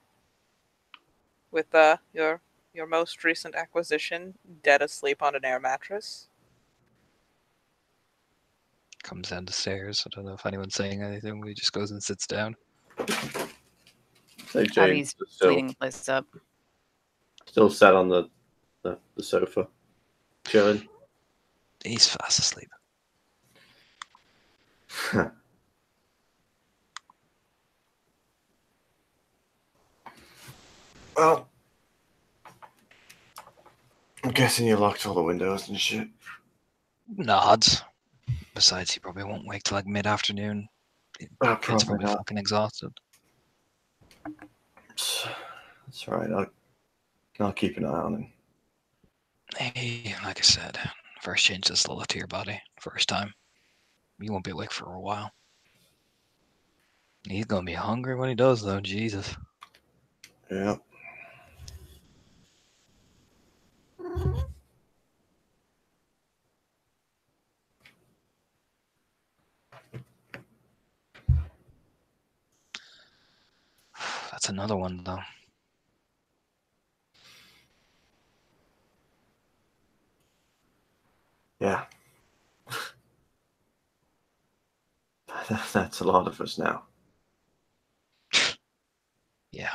with your most recent acquisition dead asleep on an air mattress. Comes down the stairs. I don't know if anyone's saying anything. He just goes and sits down. So James Abby's is still cleaning the place up. sat on the sofa, chilling. He's fast asleep. Well, I'm guessing you locked all the windows and shit. Nods. Besides, he probably won't wake till like mid-afternoon. Kid's Probably probably not. fucking exhausted. That's right. I'll keep an eye on him. Hey, like I said, first change this love to your body. First time. You won't be awake for a while. He's gonna be hungry when he does, though. Jesus. Yeah. That's another one, though. Yeah. That's a lot of us now. Yeah.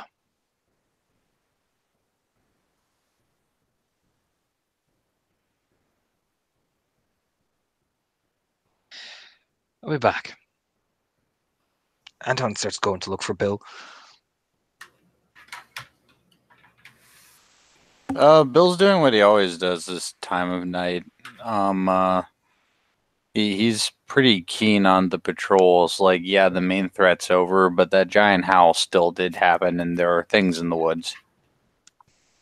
I'll be back. Anton starts going to look for Bill. Bill's doing what he always does this time of night. He's pretty keen on the patrols. Like, yeah, the main threat's over, but that giant howl still did happen, and there are things in the woods.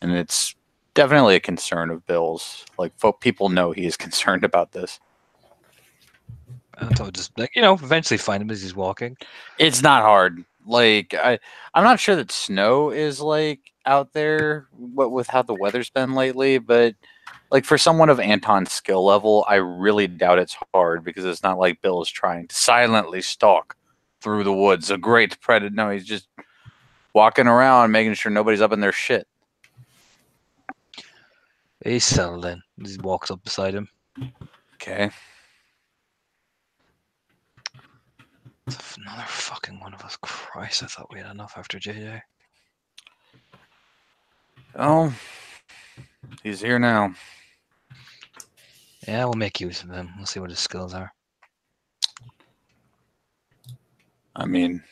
And it's definitely a concern of Bill's. Like, people know he is concerned about this. Anton just, eventually find him as he's walking. It's not hard. Like, I'm not sure that snow is, like, out there with how the weather's been lately, but like for someone of Anton's skill level, I really doubt it's hard because it's not like Bill is trying to silently stalk through the woods. A great predator. No, he's just walking around making sure nobody's up in their shit. He's settled in. He walks up beside him. Okay. It's another fucking one of us. Christ, I thought we had enough after JJ. Oh, he's here now. Yeah, we'll make use of him. We'll see what his skills are. I mean,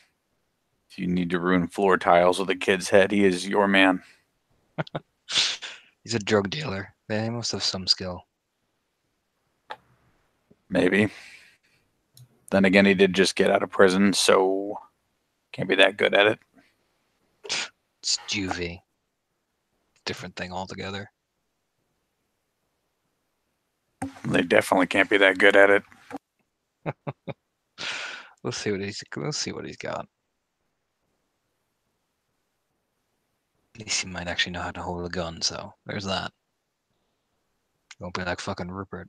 if you need to ruin floor tiles with a kid's head, he is your man. He's a drug dealer. Yeah, he must have some skill. Maybe. Then again, he did just get out of prison, so can't be that good at it. It's juvie. Different thing altogether. They definitely can't be that good at it. We'll see what he's got. At least he might actually know how to hold a gun, so there's that. Won't be like fucking Rupert.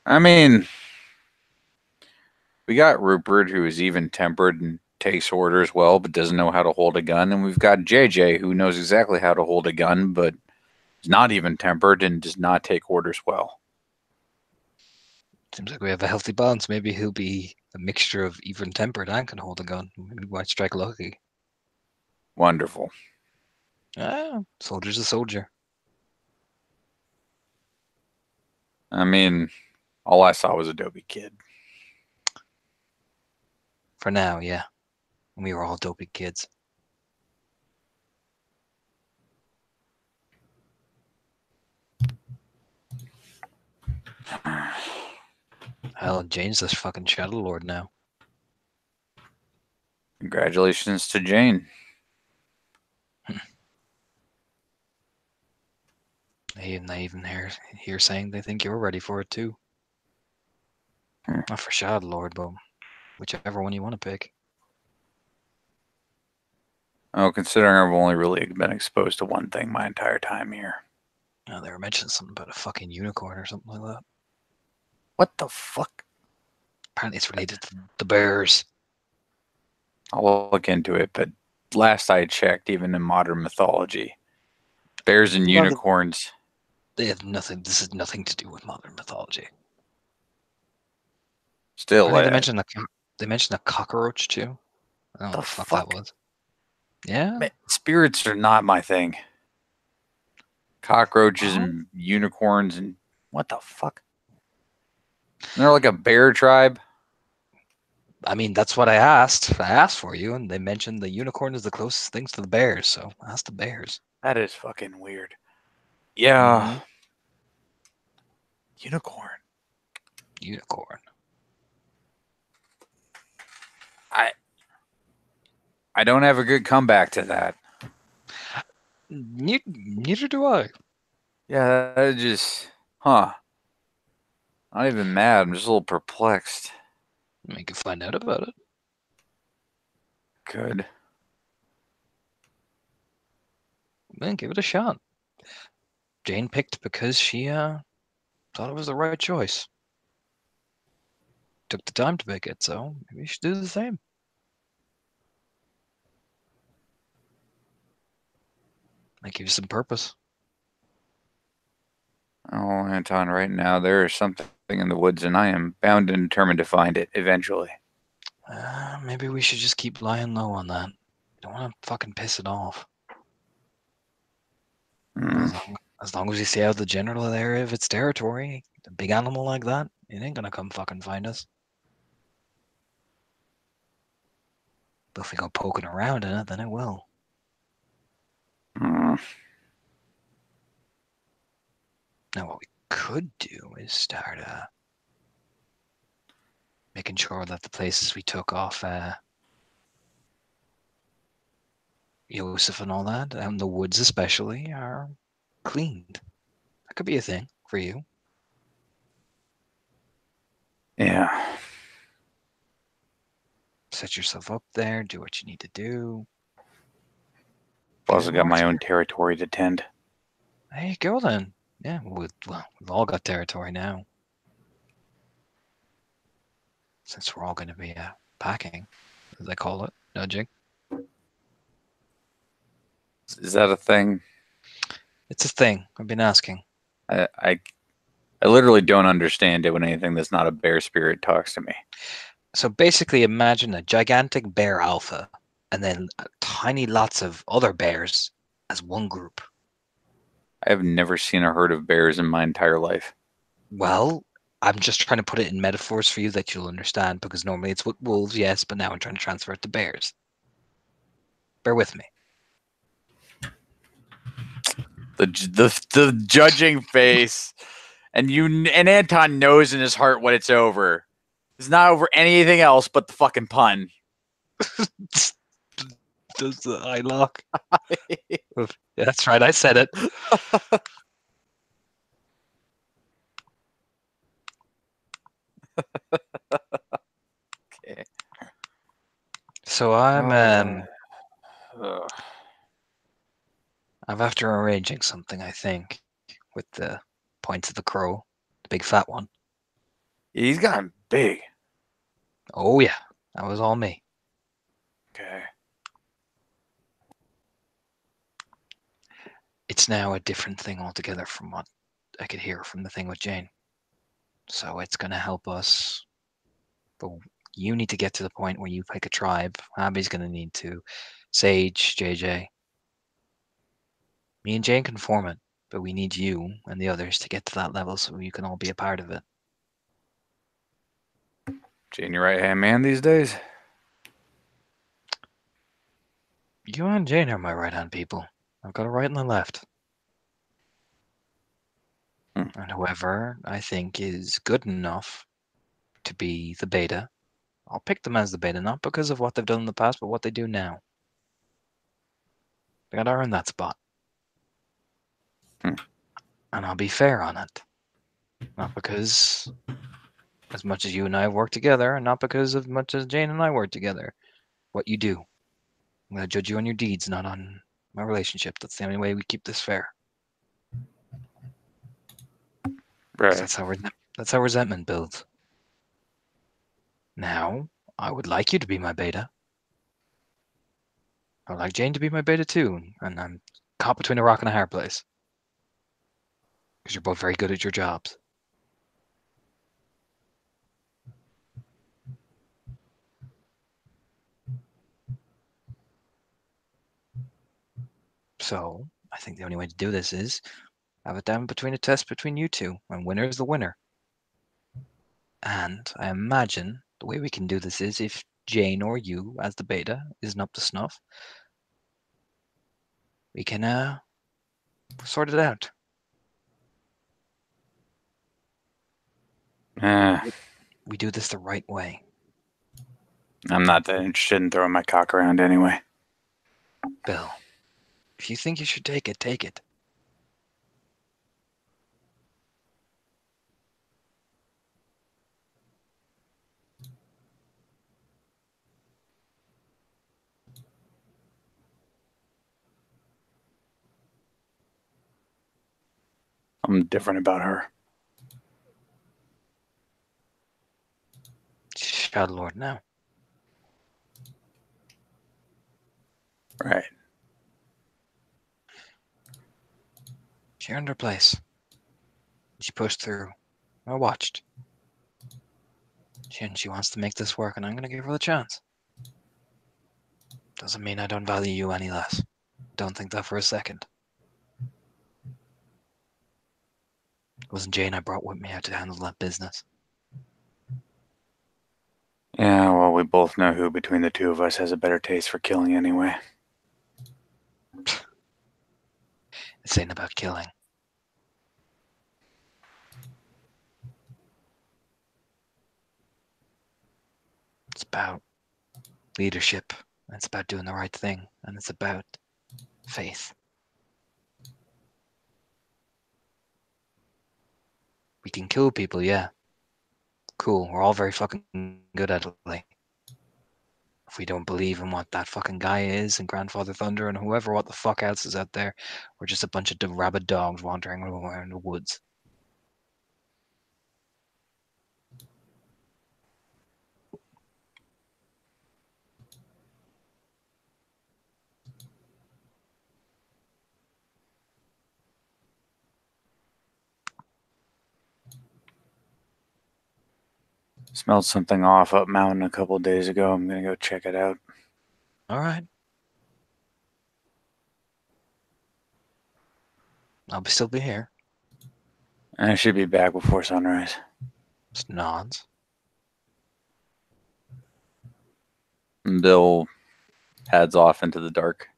I mean, we got Rupert, who is even-tempered and takes orders well, but doesn't know how to hold a gun. And we've got JJ, who knows exactly how to hold a gun, but is not even-tempered and does not take orders well. Seems like we have a healthy balance. Maybe he'll be a mixture of even-tempered and can hold a gun. Maybe we might strike lucky. Wonderful. Ah, soldier's a soldier. I mean, all I saw was a dopey kid. For now, yeah. We were all dopey kids. Hell, Jane's this fucking Shadow Lord now. Congratulations to Jane. They even hear saying they think you're ready for it too. Not for Shadow Lord, but whichever one you want to pick. Oh, considering I've only really been exposed to one thing my entire time here. Oh, they were mentioning something about a fucking unicorn or something like that. What the fuck? Apparently it's related to the bears. I'll look into it, but last I checked, even in modern mythology, bears and unicorns. They have nothing. This has nothing to do with modern mythology. Still, They mentioned a cockroach too. I don't know what the fuck that was. Yeah. Man, spirits are not my thing. Cockroaches and unicorns and what the fuck? They're like a bear tribe. I mean, that's what I asked. I asked for you, and they mentioned the unicorn is the closest things to the bears, so ask the bears. That is fucking weird. Yeah. Unicorn. I don't have a good comeback to that. Neither do I. Yeah, that just, not even mad. I'm just a little perplexed. We can find out about it. Good. Man, give it a shot. Jane picked because she thought it was the right choice. Took the time to pick it, so maybe you should do the same. Might give you some purpose. Oh, Anton, right now there is something in the woods, and I am bound and determined to find it eventually. Maybe we should just keep lying low on that. Don't want to fucking piss it off. As long as we stay out of the general area of its territory, a big animal like that, it ain't gonna come fucking find us. But if we go poking around in it, then it will. Now what we could do is start making sure that the places we took off Yosef and all that, and the woods especially, are cleaned. That could be a thing for you. Yeah. Set yourself up there, do what you need to do. Also got my own territory to tend. There you go then. Yeah, we've all got territory now. Since we're all going to be packing, as they call it, nudging. Is that a thing? It's a thing. I've been asking. I literally don't understand it when anything that's not a bear spirit talks to me. So basically, imagine a gigantic bear alpha, and then tiny lots of other bears as one group. I have never seen a herd of bears in my entire life. Well, I'm just trying to put it in metaphors for you that you'll understand, because normally it's with wolves, yes, but now I'm trying to transfer it to bears. Bear with me. The judging face, and Anton knows in his heart what it's over. It's not over anything else but the fucking pun. Does the eye lock? Yeah, that's right. I said it. So I'm after arranging something, I think, with the points of the crow, the big fat one. He's gotten big. Oh yeah, that was all me. Okay. It's now a different thing altogether from what I could hear from the thing with Jane. So it's gonna help us. But you need to get to the point where you pick a tribe. Abby's gonna need to. Sage, JJ. Me and Jane can form it, but we need you and the others to get to that level so you can all be a part of it. Jane, your right-hand man these days? You and Jane are my right-hand people. I've got a right and a left. Hmm. And whoever I think is good enough to be the beta, I'll pick them as the beta, not because of what they've done in the past, but what they do now. They gotta earn that spot. Hmm. And I'll be fair on it. Not because as much as you and I have worked together, and not because as much as Jane and I work together. What you do. I'm gonna judge you on your deeds, not on my relationship. That's the only way we keep this fair. 'Cause Right. that's how resentment builds. Now, I would like you to be my beta. I would like Jane to be my beta too, and I'm caught between a rock and a hard place. Because you're both very good at your jobs. So, I think the only way to do this is have it down between a test between you two, and winner is the winner. And I imagine the way we can do this is if Jane or you, as the beta, isn't up to snuff, we can sort it out. We do this the right way. I'm not that interested in throwing my cock around anyway. Bill, if you think you should take it, take it. I'm different about her. Shadow Lord now. Right. She earned her place. She pushed through. I watched. She wants to make this work, and I'm gonna give her the chance. Doesn't mean I don't value you any less. Don't think that for a second. It wasn't Jane I brought with me out to handle that business. Yeah, well, we both know who between the two of us has a better taste for killing anyway. This ain't about killing. It's about leadership. It's about doing the right thing. And it's about faith. We can kill people, yeah. Cool, we're all very fucking good at it, like. If we don't believe in what that fucking guy is and Grandfather Thunder and whoever what the fuck else is out there, we're just a bunch of rabid dogs wandering around the woods. Smelled something off up mountain a couple days ago. I'm gonna go check it out. All right. I'll still be here. I should be back before sunrise. Just nods. Bill heads off into the dark.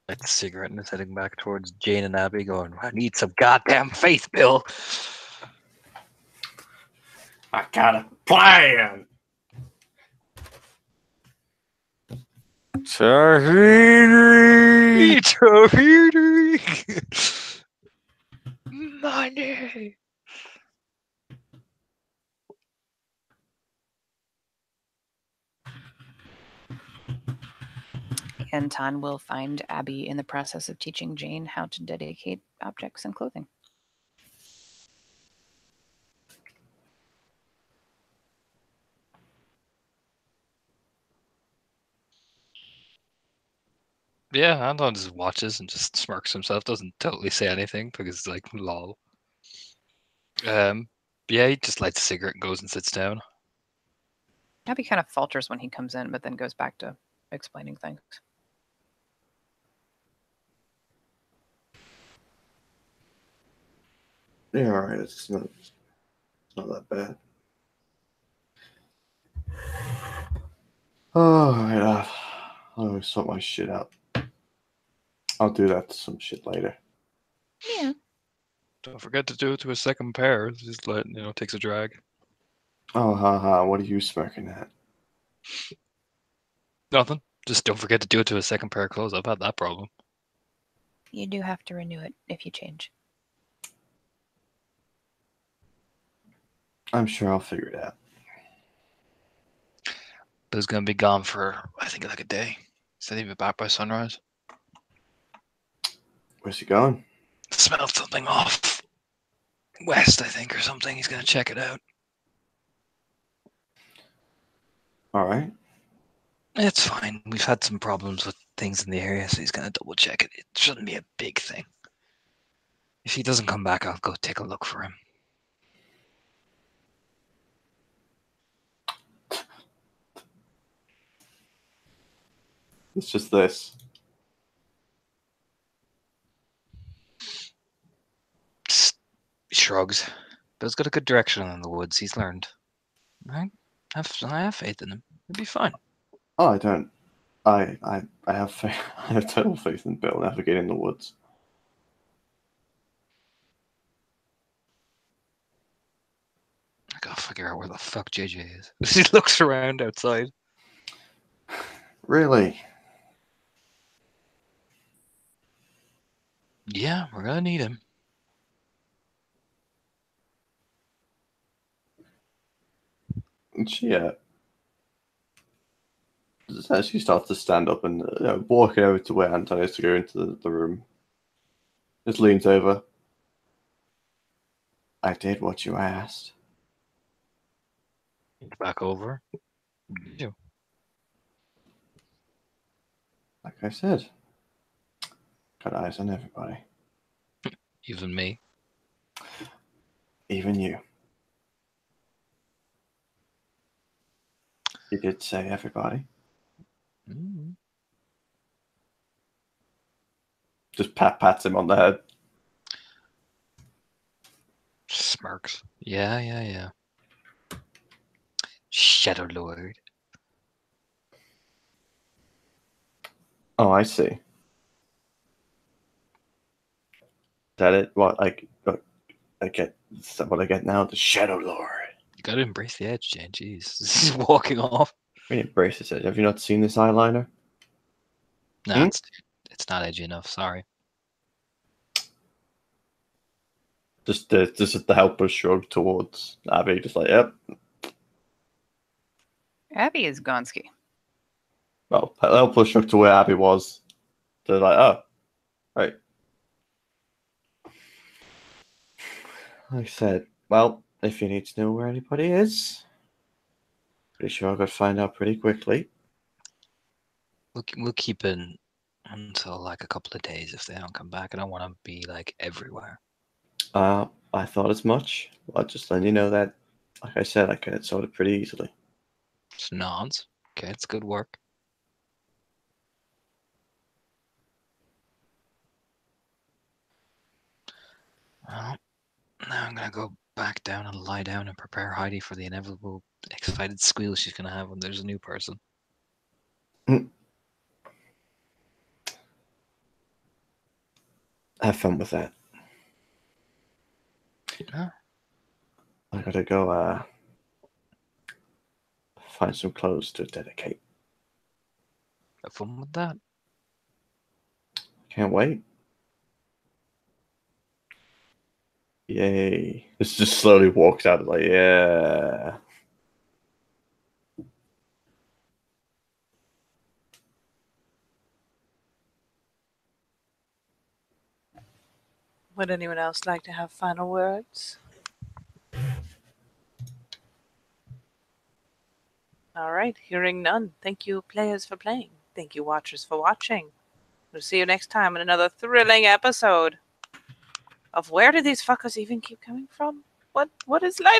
Lights a cigarette and is heading back towards Jane and Abby, going, I need some goddamn faith, Bill. I got a plan. Tahiri! Money. Anton will find Abby in the process of teaching Jane how to dedicate objects and clothing. Yeah, Anton just watches and just smirks himself. Doesn't totally say anything because like lol. Yeah, he just lights a cigarette and goes and sits down. Abby kind of falters when he comes in, but then goes back to explaining things. Yeah, all right. It's not that bad. Oh, all right. I'll sort my shit out. I'll do that to some shit later. Yeah. Don't forget to do it to a second pair. Just let takes a drag. Oh, haha. What are you smirking at? Nothing. Just don't forget to do it to a second pair of clothes. I've had that problem. You do have to renew it if you change. I'm sure I'll figure it out. But it's gonna be gone for I think like a day. Said he'd be back by sunrise. Where's he going? Smelled something off west, I think, or something. He's gonna check it out. All right. It's fine. We've had some problems with things in the area, so he's gonna double check it. It shouldn't be a big thing. If he doesn't come back, I'll go take a look for him. It's just this. Shrugs. Bill's got a good direction in the woods. He's learned. I have faith in him. He'll be fine. Oh, I don't. I have faith. I have total faith in Bill navigating the woods. I gotta figure out where the fuck JJ is. He looks around outside. Really? Yeah, we're gonna need him. And she she starts to stand up and walking over to where Anton is to go into the room. Just leans over. I did what you asked. Back over. Yeah. Like I said, got eyes on everybody. Even me. Even you. You did say everybody. Mm. Just pats him on the head. Smirks. Yeah. Shadow Lord. Oh, I see. Is that it? What I get? Is that what I get now? The Shadow Lord. You gotta embrace the edge, Jane. Jeez. He's walking off. We embrace it. Have you not seen this eyeliner? No, it's not edgy enough, sorry. Just the helpless shrug towards Abby, just like, yep. Abby is Gonski. Well, helpless shrug to where Abby was. They're like, oh, right. Like I said, well, if you need to know where anybody is, pretty sure I could find out pretty quickly. We'll keep in until like a couple of days if they don't come back. I don't want to be like everywhere. I thought as much. I'll just let you know that, like I said, I could get sorted pretty easily. It's nods. Okay, it's good work. Well, now I'm gonna go back down and lie down and prepare Heidi for the inevitable excited squeal she's gonna have when there's a new person. Have fun with that. Yeah. I gotta go find some clothes to dedicate. Have fun with that. Can't wait. Yay. This just slowly walks out like, yeah. Would anyone else like to have final words? All right, hearing none. Thank you, players, for playing. Thank you, watchers, for watching. We'll see you next time in another thrilling episode of Where Do These Fuckers Even Keep Coming From? What is life?